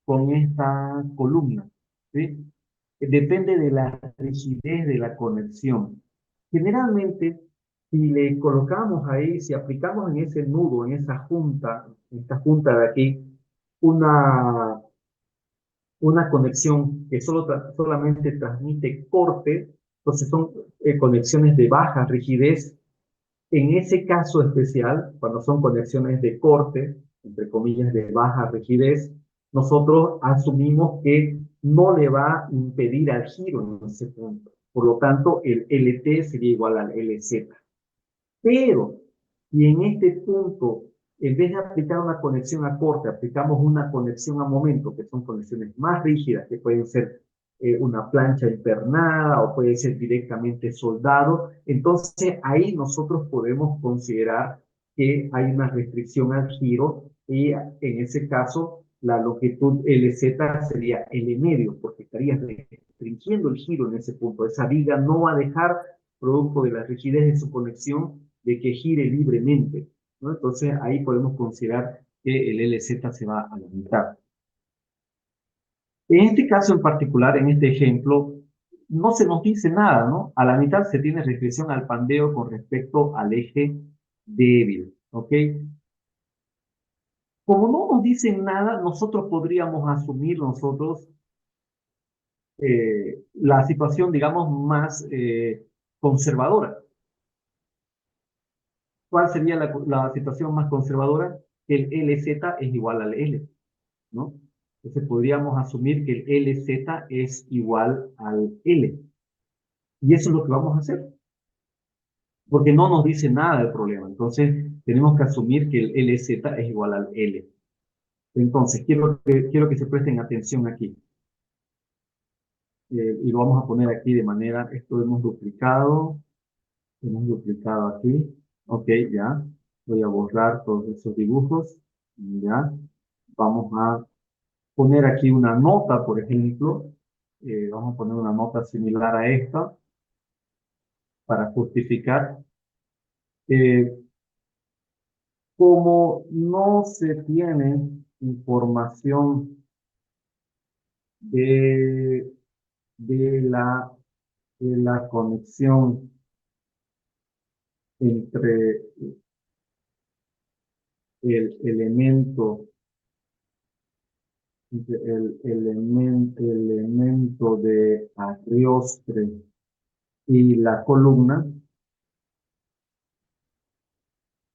con esta columna, ¿sí? Depende de la rigidez de la conexión. Generalmente, si le colocamos ahí, si aplicamos en ese nudo, en esta junta de aquí, una, una conexión que solamente transmite corte, entonces son conexiones de baja rigidez. En ese caso especial, cuando son conexiones de corte, entre comillas, de baja rigidez, nosotros asumimos que no le va a impedir al giro en ese punto. Por lo tanto, el LT sería igual al LZ. Pero si en este punto, en vez de aplicar una conexión a corte, aplicamos una conexión a momento, que son conexiones más rígidas, que pueden ser una plancha impernada o puede ser directamente soldado, entonces ahí nosotros podemos considerar que hay una restricción al giro y en ese caso la longitud LZ sería L medio, porque estaría restringiendo el giro en ese punto. Esa viga no va a dejar, producto de la rigidez de su conexión, de que gire libremente, ¿no? Entonces ahí podemos considerar que el LZ se va a la mitad. En este caso en particular, en este ejemplo, no se nos dice nada, ¿no? A la mitad se tiene restricción al pandeo con respecto al eje débil, ¿ok? Como no nos dicen nada, nosotros podríamos asumir la situación, digamos, más conservadora. ¿Cuál sería la situación más conservadora? El LZ es igual al L, ¿no? Entonces podríamos asumir que el LZ es igual al L. Y eso es lo que vamos a hacer, porque no nos dice nada del problema. Entonces tenemos que asumir que el LZ es igual al L. Entonces quiero que se presten atención aquí. Y lo vamos a poner aquí de manera, esto hemos duplicado aquí. Ok, ya. Voy a borrar todos esos dibujos. Ya. Vamos a poner aquí una nota, por ejemplo. Vamos a poner una nota similar a esta para justificar. Como no se tiene información de, de la, de la conexión entre el elemento, elemento de Arioste y la columna,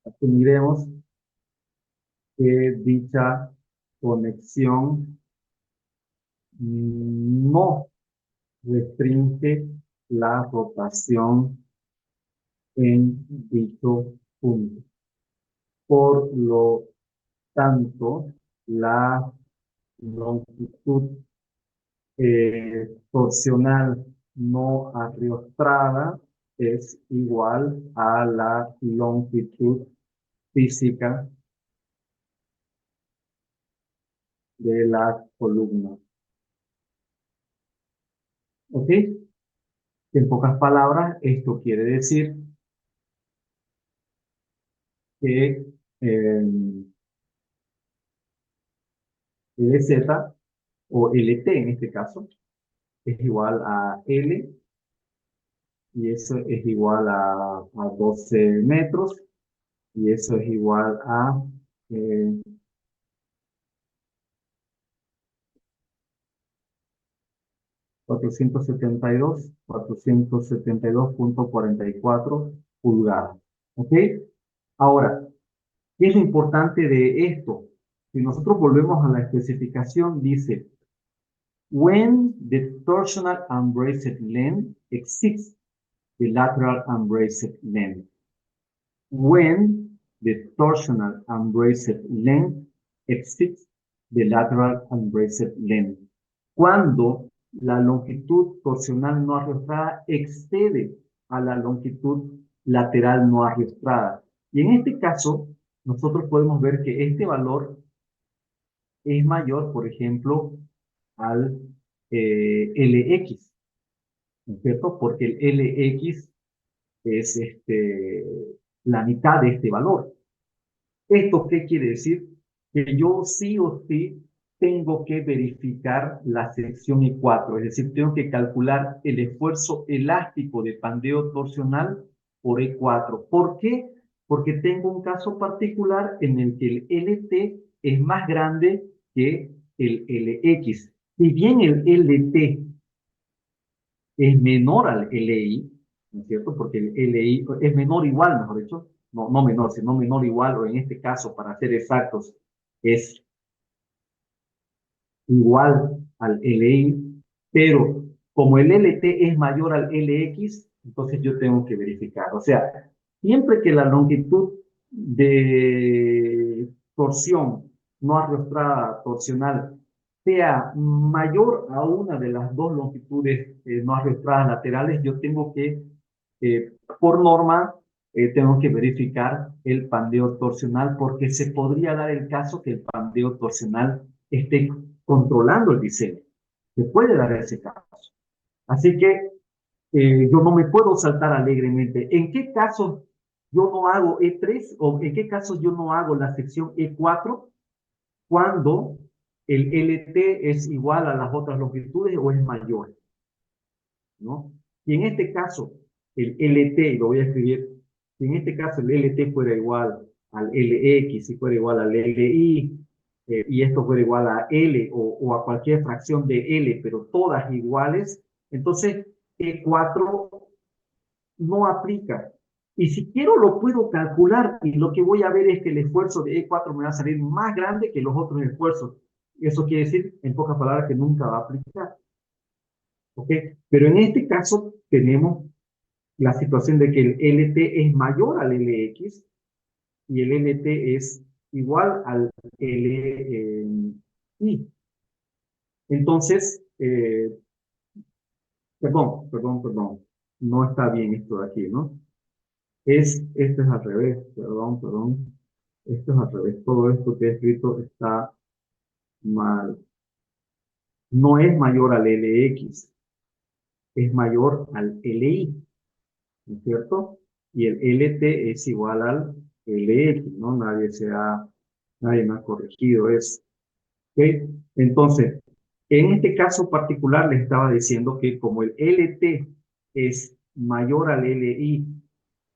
asumiremos que dicha conexión no restringe la rotación en dicho punto. Por lo tanto, la longitud torsional no arriostrada es igual a la longitud física de la columna. ¿Ok? En pocas palabras, esto quiere decir que LZ o LT en este caso es igual a L y eso es igual a 12 metros y eso es igual a 472.44 pulgadas. ¿Ok? Ahora, ¿qué es lo importante de esto? Si nosotros volvemos a la especificación, dice, when the torsional unbraced length exceeds the lateral unbraced length. When the torsional unbraced length exceeds the lateral unbraced length. Cuando la longitud torsional no arrastrada excede a la longitud lateral no arrastrada. Y en este caso, nosotros podemos ver que este valor es mayor, por ejemplo, al LX, ¿no es cierto? Porque el LX es la mitad de este valor. ¿Esto qué quiere decir? Que yo sí o sí tengo que verificar la sección E4, es decir, tengo que calcular el esfuerzo elástico de pandeo torsional por E4. ¿Por qué? Porque tengo un caso particular en el que el LT es más grande que el LX. Si bien el LT es menor al LI, ¿no es cierto? Porque el LI es menor igual, mejor dicho, no menor, sino menor igual, o en este caso, para ser exactos, es igual al LI, pero como el LT es mayor al LX, entonces yo tengo que verificar. O sea, siempre que la longitud de torsión no arrastrada torsional sea mayor a una de las dos longitudes no arrastradas laterales, yo tengo que, por norma, tengo que verificar el pandeo torsional porque se podría dar el caso que el pandeo torsional esté controlando el diseño. Se puede dar ese caso. Así que yo no me puedo saltar alegremente. ¿En qué casos yo no hago E3 o en qué casos yo no hago la sección E4 cuando el LT es igual a las otras longitudes o es mayor? ¿no? Y en este caso, el LT, lo voy a escribir, si en este caso el LT fuera igual al LX, si fuera igual al LI, y esto fuera igual a L o a cualquier fracción de L, pero todas iguales, entonces E4 no aplica. Y si quiero lo puedo calcular y lo que voy a ver es que el esfuerzo de E4 me va a salir más grande que los otros esfuerzos. Eso quiere decir, en pocas palabras, que nunca va a aplicar. ¿Ok? Pero en este caso tenemos la situación de que el LT es mayor al LX y el LT es igual al LI. Entonces, perdón, no está bien esto de aquí, ¿no? Esto es al revés, perdón, esto es al revés, todo esto que he escrito está mal. No es mayor al LX, es mayor al LI, ¿no es cierto? Y el LT es igual al LX, ¿no? Nadie me ha corregido eso. ¿Ok? Entonces, en este caso particular les estaba diciendo que como el LT es mayor al LI,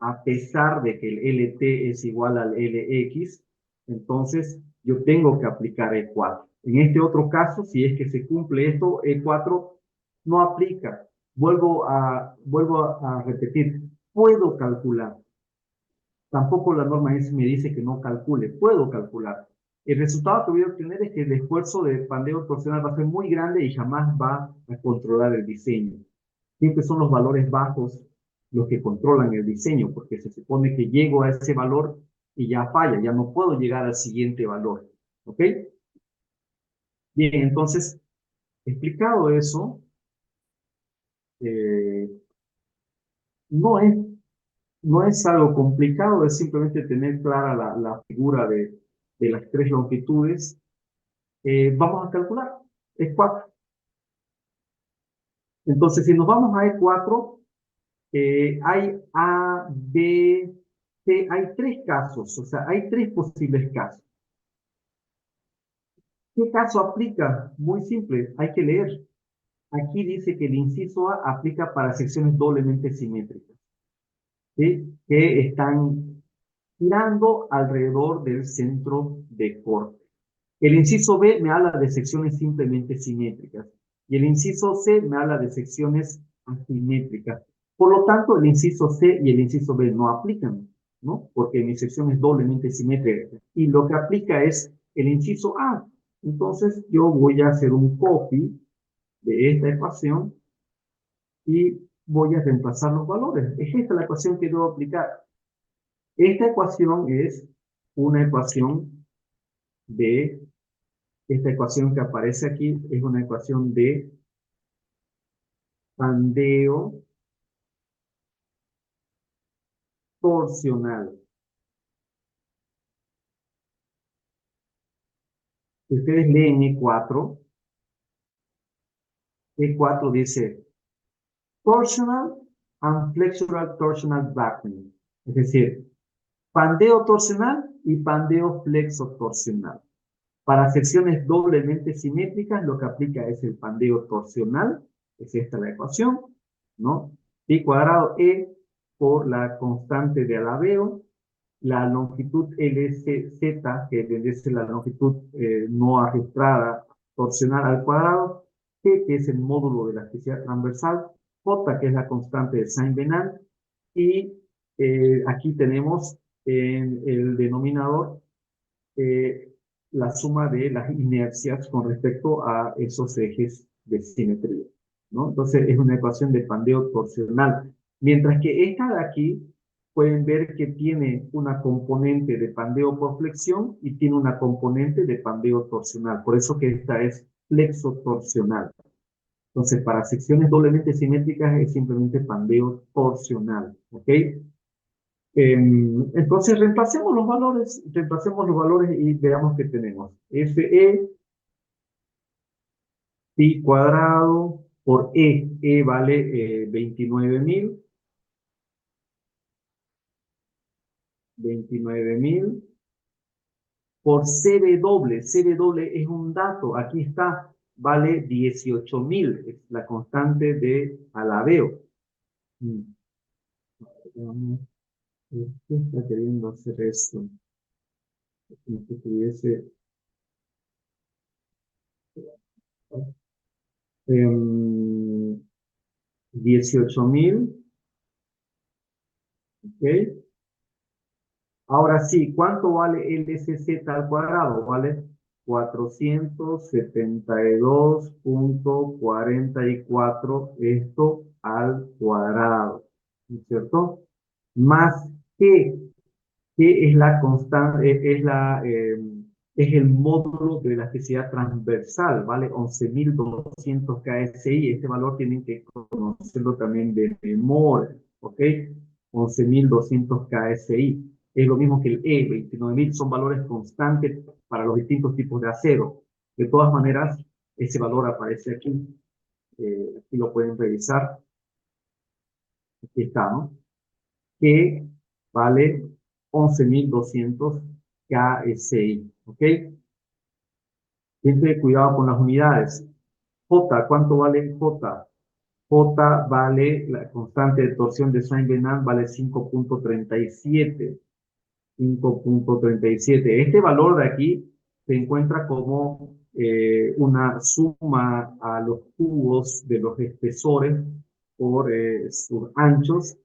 a pesar de que el LT es igual al LX, entonces yo tengo que aplicar E4. En este otro caso, si es que se cumple esto, E4 no aplica. Vuelvo a repetir, puedo calcular. Tampoco la norma me dice que no calcule, puedo calcular. El resultado que voy a obtener es que el esfuerzo de pandeo torsional va a ser muy grande y jamás va a controlar el diseño. Siempre son los valores bajos los que controlan el diseño, porque se supone que llego a ese valor y ya falla, ya no puedo llegar al siguiente valor. ¿Ok? Bien, entonces, explicado eso, eh, no es, no es algo complicado, es simplemente tener clara la figura de las tres longitudes. Vamos a calcular, es 4. Entonces, si nos vamos a E4, hay A, B, C, hay tres casos, o sea, hay tres posibles casos. ¿Qué caso aplica? Muy simple, hay que leer. Aquí dice que el inciso A aplica para secciones doblemente simétricas, ¿sí? Que están girando alrededor del centro de corte. El inciso B me habla de secciones simplemente simétricas y el inciso C me habla de secciones asimétricas. Por lo tanto, el inciso C y el inciso B no aplican, ¿no? Porque mi sección es doblemente simétrica. Y lo que aplica es el inciso A. Entonces, yo voy a hacer un copy de esta ecuación y voy a reemplazar los valores. Es esta la ecuación que debo aplicar. Esta ecuación es una ecuación de esta ecuación que aparece aquí es una ecuación de pandeo torsional. Si ustedes leen E4 dice torsional and flexural torsional backing. Es decir, pandeo torsional y pandeo flexo torsional. Para secciones doblemente simétricas, lo que aplica es el pandeo torsional, es esta la ecuación, ¿no? Pi cuadrado E por la constante de alabeo, la longitud LZ, que vendría a ser la longitud no ajustada torsional al cuadrado, G, que es el módulo de elasticidad transversal, J, que es la constante de Saint-Venant, y aquí tenemos en el denominador eh, la suma de las inercias con respecto a esos ejes de simetría, ¿no? Entonces es una ecuación de pandeo torsional. Mientras que esta de aquí, pueden ver que tiene una componente de pandeo por flexión y tiene una componente de pandeo torsional. Por eso que esta es flexo-torsional. Entonces, para secciones doblemente simétricas es simplemente pandeo torsional, ¿ok? Entonces, reemplacemos los valores y veamos qué tenemos. FE, pi cuadrado por E vale 29.000 por CB doble. CB doble es un dato, aquí está. vale 18.000, es la constante de alabeo. Veamos, ¿qué está queriendo hacer esto? Como si tuviese 18.000, ¿ok? Ahora sí, ¿cuánto vale el SZ al cuadrado? Vale 472.44, esto al cuadrado, ¿no es cierto? Más que es la constante, es el módulo de elasticidad transversal, ¿vale? 11.200 KSI. Este valor tienen que conocerlo también de memoria, ¿ok? 11.200 KSI. Es lo mismo que el E, 29.000, son valores constantes para los distintos tipos de acero. De todas maneras, ese valor aparece aquí. Aquí lo pueden revisar. Aquí está, ¿no? Que vale 11.200 KSI, ¿ok? Siempre cuidado con las unidades. J, ¿cuánto vale J? J vale, la constante de torsión de Saint-Venant vale 5.37. 5.37. Este valor de aquí se encuentra como una suma a los cubos de los espesores por sus anchos.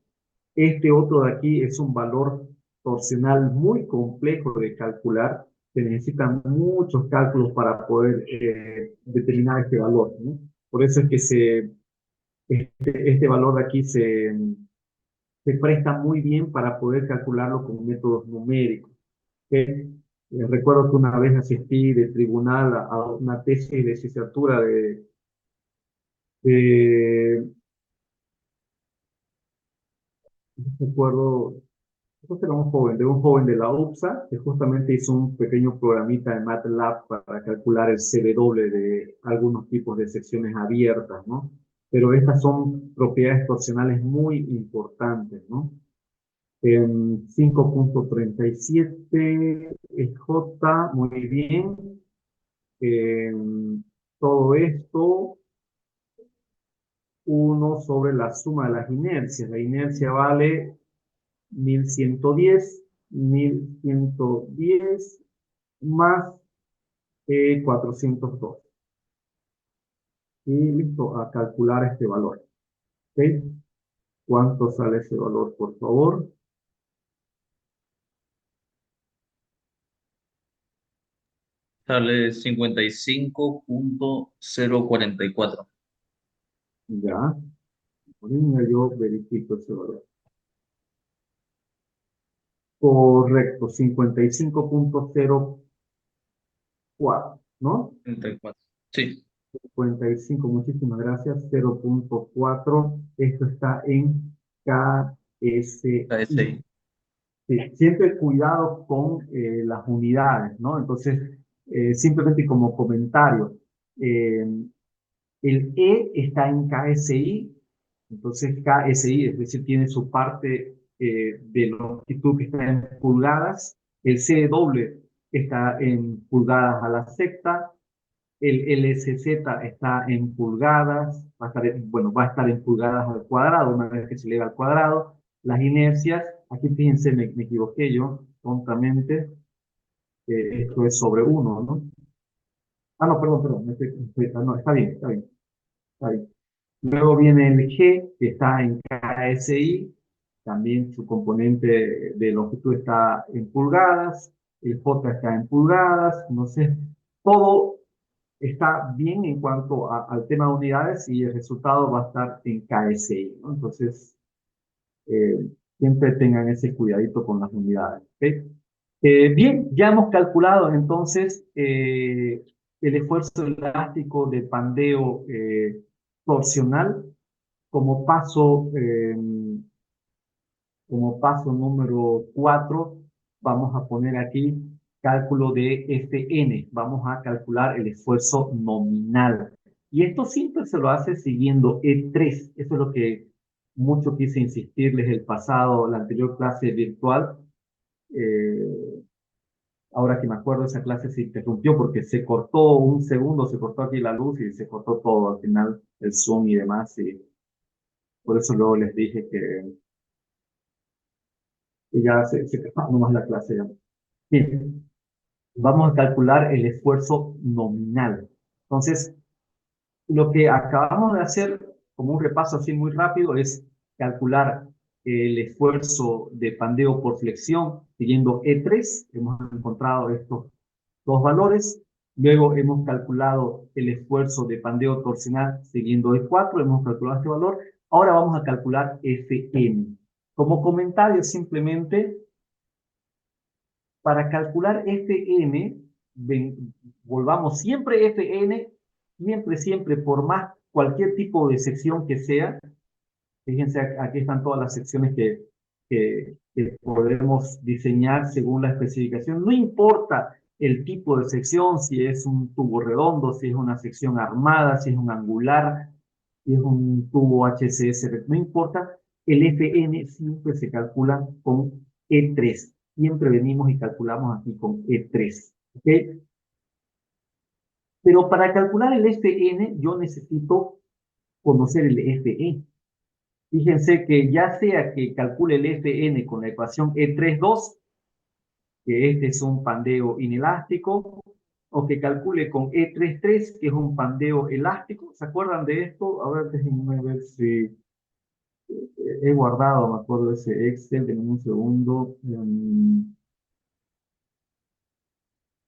Este otro de aquí es un valor torsional muy complejo de calcular. Se necesitan muchos cálculos para poder determinar este valor, ¿no? Por eso es que este valor de aquí se presta muy bien para poder calcularlo con métodos numéricos. Recuerdo que una vez asistí de tribunal a una tesis de licenciatura de no recuerdo. Nosotros era un joven de la UPSA, que justamente hizo un pequeño programita de MATLAB para calcular el CW de algunos tipos de secciones abiertas, ¿no? Pero estas son propiedades torsionales muy importantes, ¿no? 5.37 es J, muy bien. Todo esto, 1 sobre la suma de las inercias. La inercia vale 1110 más 402. Y listo, a calcular este valor. ¿Ok? ¿Cuánto sale ese valor, por favor? Sale 55.044. Ya. Ahorita yo verifico ese valor. Correcto, 55.04, ¿no? 34. Sí, 55, muchísimas gracias. 0.4, esto está en KSI. KSI. Sí, siempre cuidado con las unidades, ¿no? Entonces, simplemente como comentario, eh, el E está en KSI, entonces KSI, es decir, tiene su parte de longitud que está en pulgadas, el CW está en pulgadas a la secta, el LSZ está en pulgadas, bueno, va a estar en pulgadas al cuadrado una vez que se eleva al cuadrado. Las inercias, aquí fíjense, me equivoqué yo tontamente, esto es sobre 1, ¿no? Ah, no, perdón, no, está bien, está bien, está bien. Luego viene el G, que está en KSI, también su componente de longitud está en pulgadas, el J está en pulgadas, no sé, todo está bien en cuanto al tema de unidades y el resultado va a estar en KSI, ¿no? Entonces, siempre tengan ese cuidadito con las unidades, ¿ok? Bien, ya hemos calculado entonces el esfuerzo elástico de pandeo torsional como paso, como paso número 4. Vamos a poner aquí cálculo de Fn. Vamos a calcular el esfuerzo nominal. Y esto siempre se lo hace siguiendo E3. Eso es lo que mucho quise insistirles la anterior clase virtual. Eh, Ahora que me acuerdo, esa clase se interrumpió porque se cortó un segundo, se cortó aquí la luz y se cortó todo al final, el Zoom y demás. Y por eso luego les dije que ya se cortó nomás la clase. Ya. Bien, vamos a calcular el esfuerzo nominal. Entonces, lo que acabamos de hacer, como un repaso así muy rápido, es calcular el esfuerzo de pandeo por flexión siguiendo E3. Hemos encontrado estos dos valores. Luego hemos calculado el esfuerzo de pandeo torsional siguiendo E4. Hemos calculado este valor. Ahora vamos a calcular Fm. Como comentario, simplemente, para calcular Fm, volvamos siempre Fn, siempre, por más cualquier tipo de sección que sea. Fíjense, aquí están todas las secciones que podemos diseñar según la especificación. No importa el tipo de sección, si es un tubo redondo, si es una sección armada, si es un angular, si es un tubo HCS, no importa, el FN siempre se calcula con E3. Siempre venimos y calculamos aquí con E3. ¿Okay? Pero para calcular el FN, yo necesito conocer el FE. Fíjense que ya sea que calcule el Fn con la ecuación E32, que este es un pandeo inelástico, o que calcule con E33, que es un pandeo elástico. ¿Se acuerdan de esto? A ver, déjenme ver si he guardado, me acuerdo de ese Excel, en un segundo.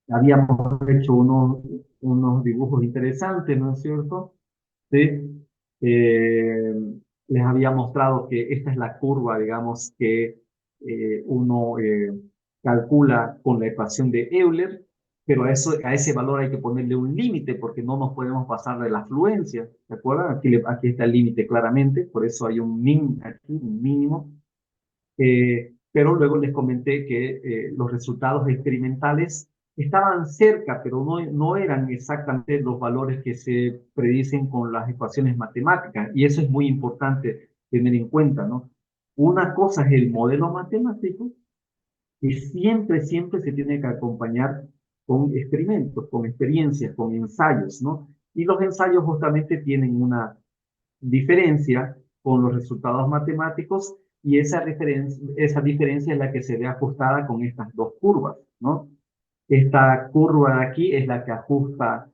Habíamos hecho unos dibujos interesantes, ¿no es cierto? Sí. Eh, Les había mostrado que esta es la curva, digamos, que uno calcula con la ecuación de Euler, pero a ese valor hay que ponerle un límite porque no nos podemos pasar de la afluencia, ¿de acuerdo? Aquí está el límite claramente, por eso hay un min aquí, un mínimo. Pero luego les comenté que los resultados experimentales estaban cerca, pero no eran exactamente los valores que se predicen con las ecuaciones matemáticas. Y eso es muy importante tener en cuenta, ¿no? Una cosa es el modelo matemático, que siempre se tiene que acompañar con experimentos, con experiencias, con ensayos, ¿no? Y los ensayos justamente tienen una diferencia con los resultados matemáticos y esa diferencia es la que se ve ajustada con estas dos curvas, ¿no? Esta curva de aquí es la que ajusta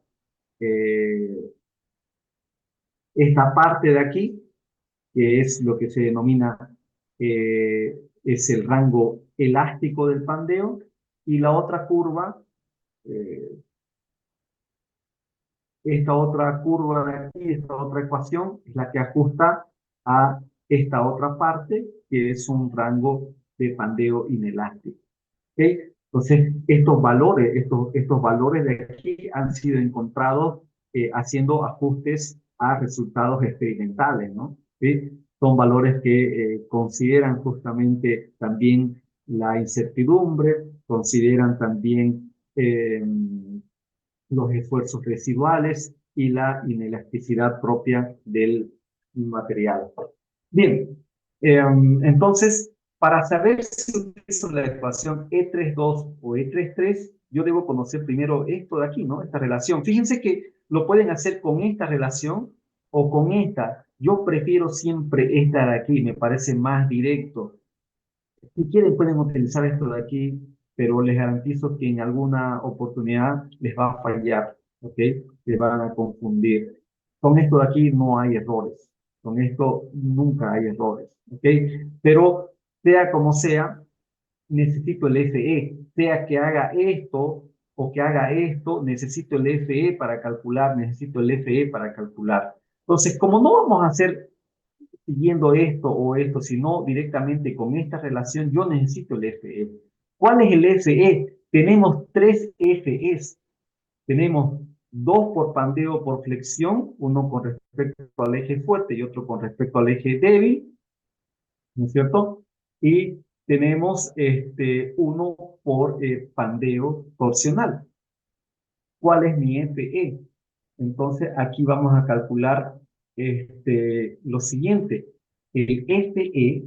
eh, esta parte de aquí, que es lo que se denomina, es el rango elástico del pandeo, y la otra curva, eh, esta otra curva de aquí, esta otra ecuación, es la que ajusta a esta otra parte, que es un rango de pandeo inelástico. ¿Okay? Entonces, estos valores de aquí han sido encontrados haciendo ajustes a resultados experimentales, ¿no? ¿Sí? Son valores que consideran justamente también la incertidumbre, consideran también los esfuerzos residuales y la inelasticidad propia del material. Bien, entonces, para saber si utilizo la ecuación E32 o E33, yo debo conocer primero esto de aquí, ¿no? Esta relación. Fíjense que lo pueden hacer con esta relación o con esta. Yo prefiero siempre esta de aquí, me parece más directo. Si quieren pueden utilizar esto de aquí, pero les garantizo que en alguna oportunidad les va a fallar, ¿ok? Se van a confundir. Con esto de aquí no hay errores. Con esto nunca hay errores, ¿ok? Pero sea como sea, necesito el FE. Sea que haga esto o que haga esto, necesito el FE para calcular, necesito el FE para calcular. Entonces, como no vamos a hacer siguiendo esto o esto, sino directamente con esta relación, yo necesito el FE. ¿Cuál es el FE? Tenemos tres FEs. Tenemos dos por pandeo por flexión, uno con respecto al eje fuerte y otro con respecto al eje débil, ¿no es cierto? Y tenemos uno por pandeo torsional. ¿Cuál es mi FE? Entonces, aquí vamos a calcular lo siguiente. El FE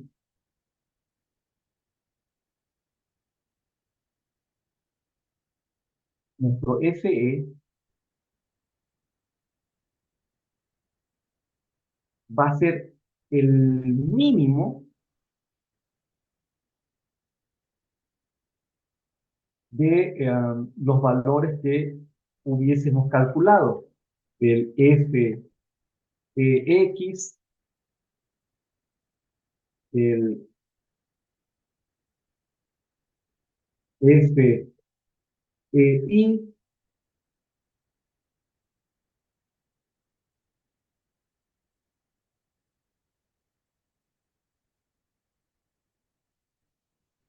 nuestro FE va a ser el mínimo de los valores que hubiésemos calculado. El FEX, el FEI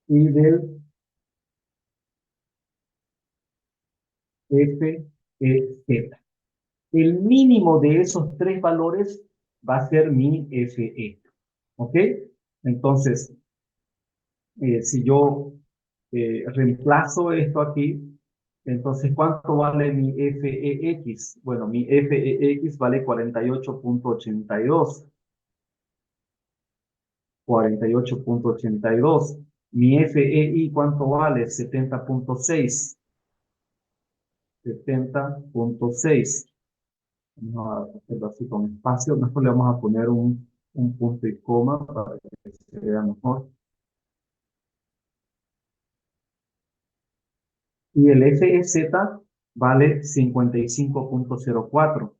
y del FEZ. El mínimo de esos tres valores va a ser mi FE. ¿Ok? Entonces, si yo reemplazo esto aquí, entonces, ¿cuánto vale mi FEX? Bueno, mi FEX vale 48.82. 48.82. Mi FEI, ¿cuánto vale? 70.6. 70.6. Vamos a hacerlo así con espacio. Mejor le vamos a poner un punto y coma para que se vea mejor. Y el FEZ vale 55.04.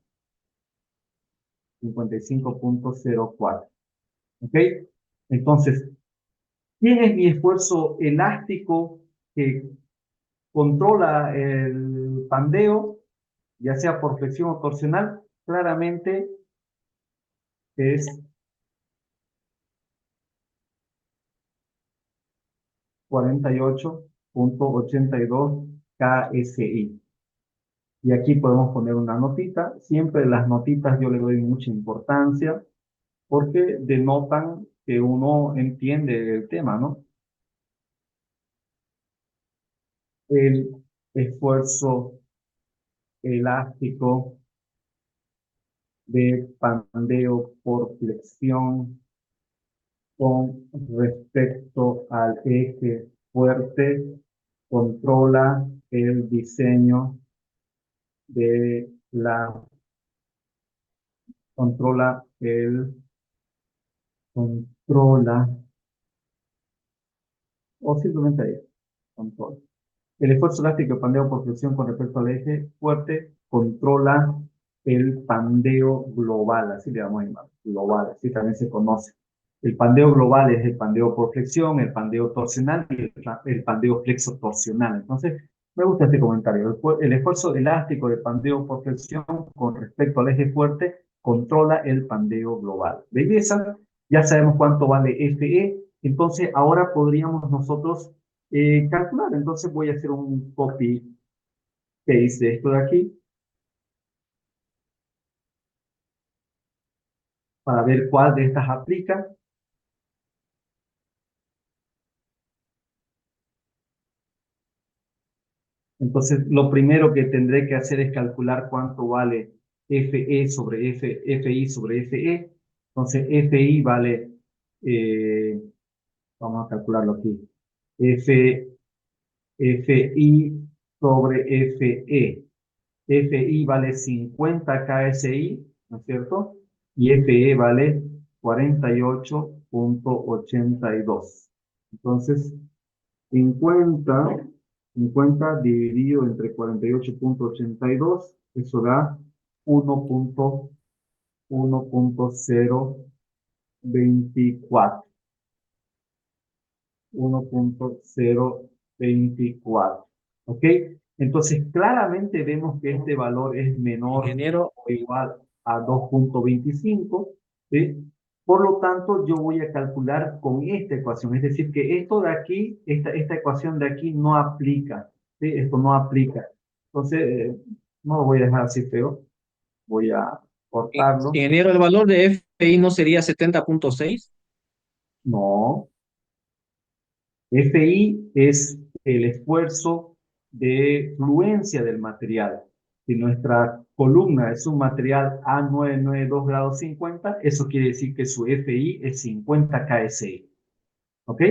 55.04. ¿Ok? Entonces, ¿quién es mi esfuerzo elástico que controla el pandeo, ya sea por flexión o torsional? Claramente es 48.82 KSI. Y aquí podemos poner una notita. Siempre las notitas yo le doy mucha importancia porque denotan que uno entiende el tema, ¿no? El esfuerzo elástico de pandeo por flexión con respecto al eje fuerte controla el diseño de la, controla controla, o simplemente ahí, controla. El esfuerzo elástico de pandeo por flexión con respecto al eje fuerte controla el pandeo global, así le vamos a llamar, global, así también se conoce. El pandeo global es el pandeo por flexión, el pandeo torsional y el pandeo flexo-torsional. Entonces, me gusta este comentario. El esfuerzo elástico de pandeo por flexión con respecto al eje fuerte controla el pandeo global. Belleza, ya sabemos cuánto vale FE, entonces ahora podríamos nosotros calcular. Entonces voy a hacer un copy paste de esto de aquí para ver cuál de estas aplica. Entonces, lo primero que tendré que hacer es calcular cuánto vale FE sobre FI sobre FE. Entonces, FI vale, vamos a calcularlo aquí, FI sobre FE. FI vale 50 KSI, ¿no es cierto? Y FE vale 48.82. Entonces, 50 dividido entre 48.82, eso da 1.024. 1.024. ¿Ok? Entonces, claramente vemos que este valor es menor Ingeniero, o igual a 2.25. ¿Sí? Por lo tanto, yo voy a calcular con esta ecuación. Es decir, que esto de aquí, esta ecuación de aquí no aplica. ¿Sí? Esto no aplica. Entonces, no lo voy a dejar así feo. Voy a cortarlo. ingeniero, el valor de FI no sería 70.6. No. FI es el esfuerzo de fluencia del material. Si nuestra columna es un material A992 grados 50, eso quiere decir que su FI es 50 KSI. ¿Ok?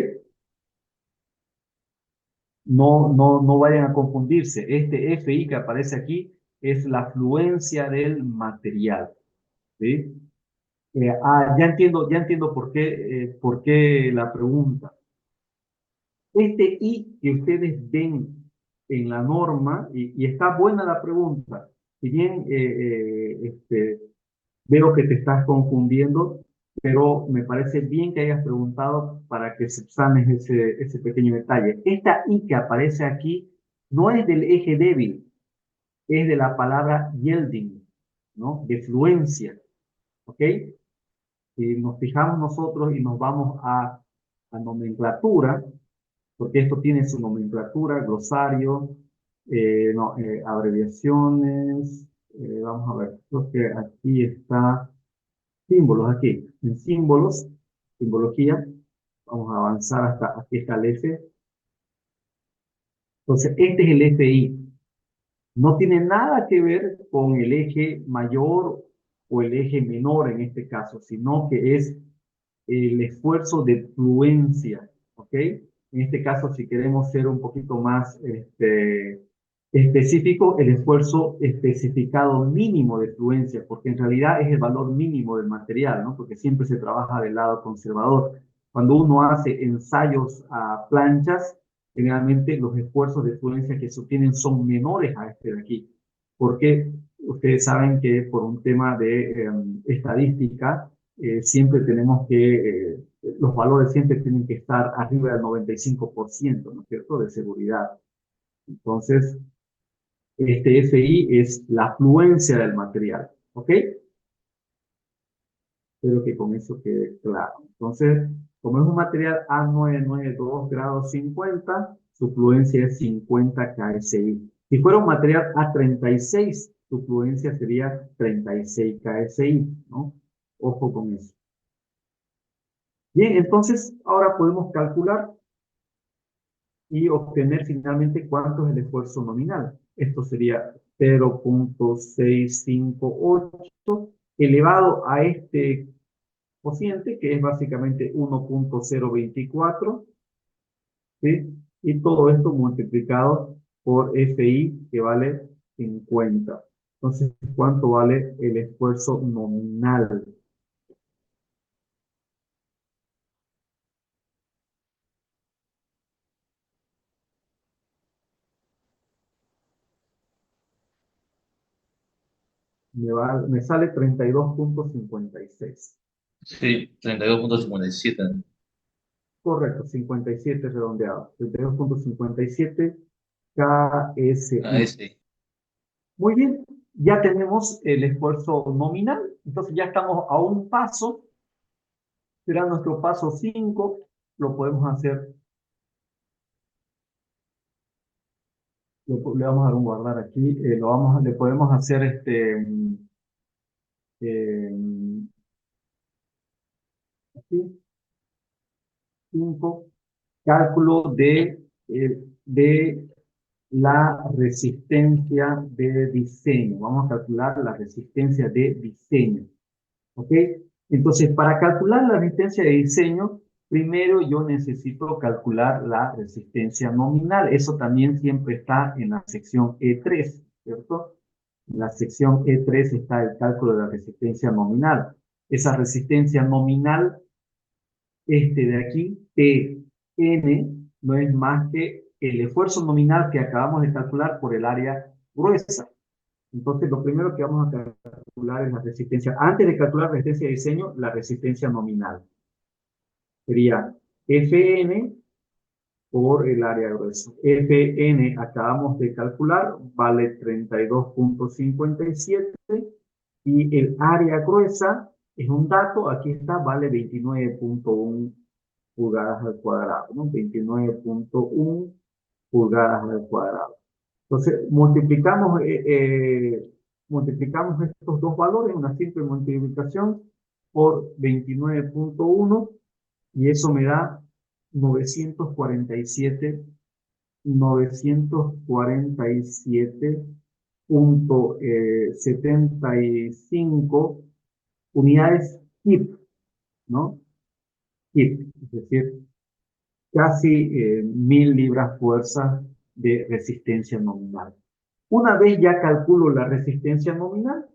no vayan a confundirse. Este FI que aparece aquí es la fluencia del material, ¿sí? Ya entiendo por qué la pregunta. Este I que ustedes ven en la norma, y está buena la pregunta, si bien veo que te estás confundiendo, pero me parece bien que hayas preguntado para que subsanes ese pequeño detalle. Esta I que aparece aquí no es del eje débil, es de la palabra yielding, ¿no? De fluencia, ¿ok? Si nos fijamos nosotros y nos vamos a nomenclatura, porque esto tiene su nomenclatura, glosario, abreviaciones, vamos a ver, creo que aquí está símbolos, aquí, en símbolos, simbología, vamos a avanzar hasta aquí está el F. Entonces, este es el FI. No tiene nada que ver con el eje mayor o el eje menor en este caso, sino que es el esfuerzo de fluencia, ¿ok? En este caso, si queremos ser un poquito más específico, el esfuerzo especificado mínimo de fluencia, porque en realidad es el valor mínimo del material, ¿no? Porque siempre se trabaja del lado conservador. Cuando uno hace ensayos a planchas, generalmente los esfuerzos de fluencia que se obtienen son menores a este de aquí, porque ustedes saben que por un tema de estadística, siempre tenemos los valores siempre tienen que estar arriba del 95%, ¿no es cierto?, de seguridad. Entonces, este FI es la fluencia del material, ¿ok? Espero que con eso quede claro. Entonces, como es un material A992 grados 50, su fluencia es 50 KSI. Si fuera un material A36, su fluencia sería 36 KSI, ¿no? Ojo con eso. Bien, entonces ahora podemos calcular y obtener finalmente cuánto es el esfuerzo nominal. Esto sería 0.658 elevado a este cociente, que es básicamente 1.024, ¿sí? Y todo esto multiplicado por FI, que vale 50. Entonces, ¿cuánto vale el esfuerzo nominal? Me sale 32.56. Sí, 32.57. Correcto, 57 redondeado. 32.57 KSI. KS. Muy bien, ya tenemos el esfuerzo nominal. Entonces ya estamos a un paso. Será nuestro paso 5. Lo podemos hacer, le vamos a dar un guardar aquí. Le podemos hacer eh, aquí, 5. Cálculo de la resistencia de diseño. Vamos a calcular la resistencia de diseño. ¿Ok? Entonces, para calcular la resistencia de diseño, primero yo necesito calcular la resistencia nominal. Eso también siempre está en la sección E3, ¿cierto? En la sección E3 está el cálculo de la resistencia nominal. Esa resistencia nominal, de aquí, Tn, no es más que el esfuerzo nominal que acabamos de calcular por el área gruesa. Entonces, lo primero que vamos a calcular es la resistencia. Antes de calcular la resistencia de diseño, la resistencia nominal. Sería Fn por el área gruesa. Fn acabamos de calcular, vale 32.57 y el área gruesa es un dato, aquí está, vale 29.1 pulgadas al cuadrado, ¿no? 29.1 pulgadas al cuadrado. Entonces, multiplicamos estos dos valores, una simple multiplicación por 29.1 y eso me da 947, 947.75 unidades HIP, ¿no? HIP, es decir, casi 1000 libras fuerza de resistencia nominal. Una vez ya calculo la resistencia nominal,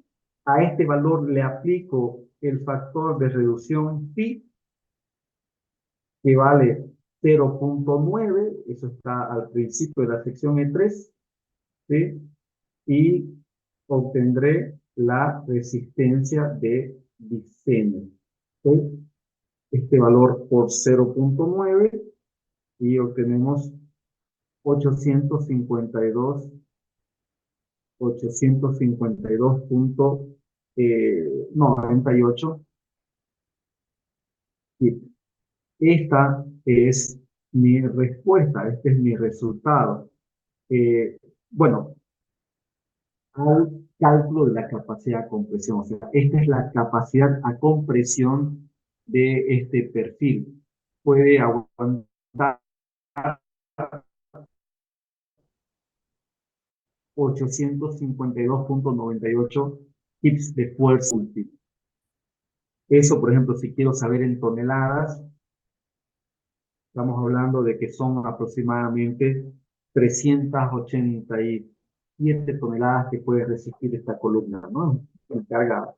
a este valor le aplico el factor de reducción pi, que vale 0.9, eso está al principio de la sección E3, ¿sí? Y obtendré la resistencia de diseño, ¿sí? Este valor por 0.9 y obtenemos 852, 852.98. Y esta es mi respuesta, este es mi resultado. Eh, bueno, al cálculo de la capacidad de compresión. O sea, esta es la capacidad a compresión de este perfil. Puede aguantar 852.98 kips de fuerza útil. Eso, por ejemplo, si quiero saber en toneladas, estamos hablando de que son aproximadamente 387 toneladas que puede resistir esta columna, ¿no? Una carga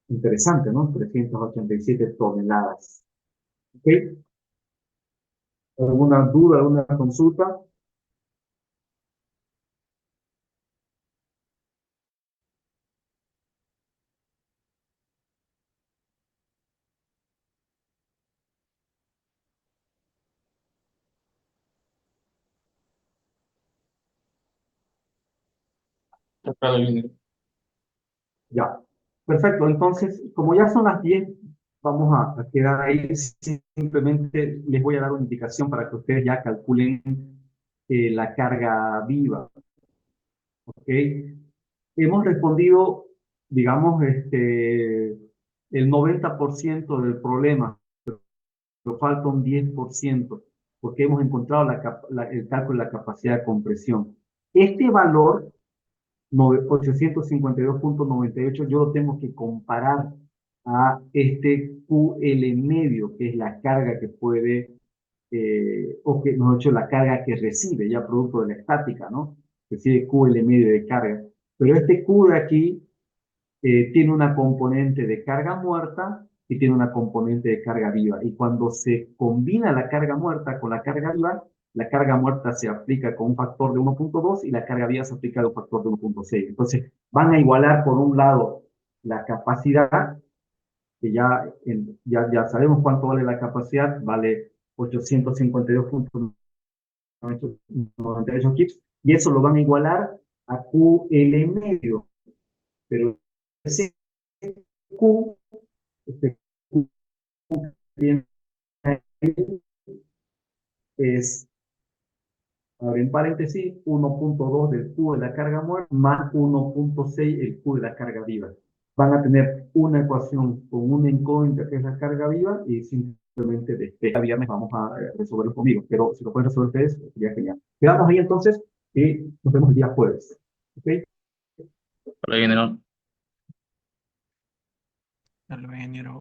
interesante, ¿no? 387 toneladas. ¿Ok? ¿Alguna duda, alguna consulta? Está claro, ingeniero. Ya. Perfecto. Entonces, como ya son las 10, vamos a quedar ahí. Simplemente les voy a dar una indicación para que ustedes ya calculen la carga viva. ¿Ok? Hemos respondido, digamos, el 90% del problema, pero falta un 10%, porque hemos encontrado el cálculo de la capacidad de compresión. Este valor, 852.98, yo lo tengo que comparar a este QL medio, que es la carga que puede, o que, mejor dicho, la carga que recibe, ya producto de la estática, ¿no? Recibe QL medio de carga. Pero este Q de aquí tiene una componente de carga muerta y tiene una componente de carga viva. Y cuando se combina la carga muerta con la carga viva, la carga muerta se aplica con un factor de 1.2 y la carga viva se aplica de un factor de 1.6. Entonces, van a igualar por un lado la capacidad, que ya sabemos cuánto vale la capacidad, vale 852.98 kips, y eso lo van a igualar a QL medio. Pero ese Q, este Q viene es, ahora en paréntesis, 1.2 del Q de la carga muerta más 1.6 el Q de la carga viva. Van a tener una ecuación con una incógnita que es la carga viva y simplemente de viernes vamos a resolverlo conmigo. Pero si lo pueden resolver ustedes, sería genial. Quedamos ahí entonces y nos vemos el día jueves. ¿Okay? Hola, ingeniero. Hasta luego, ingeniero.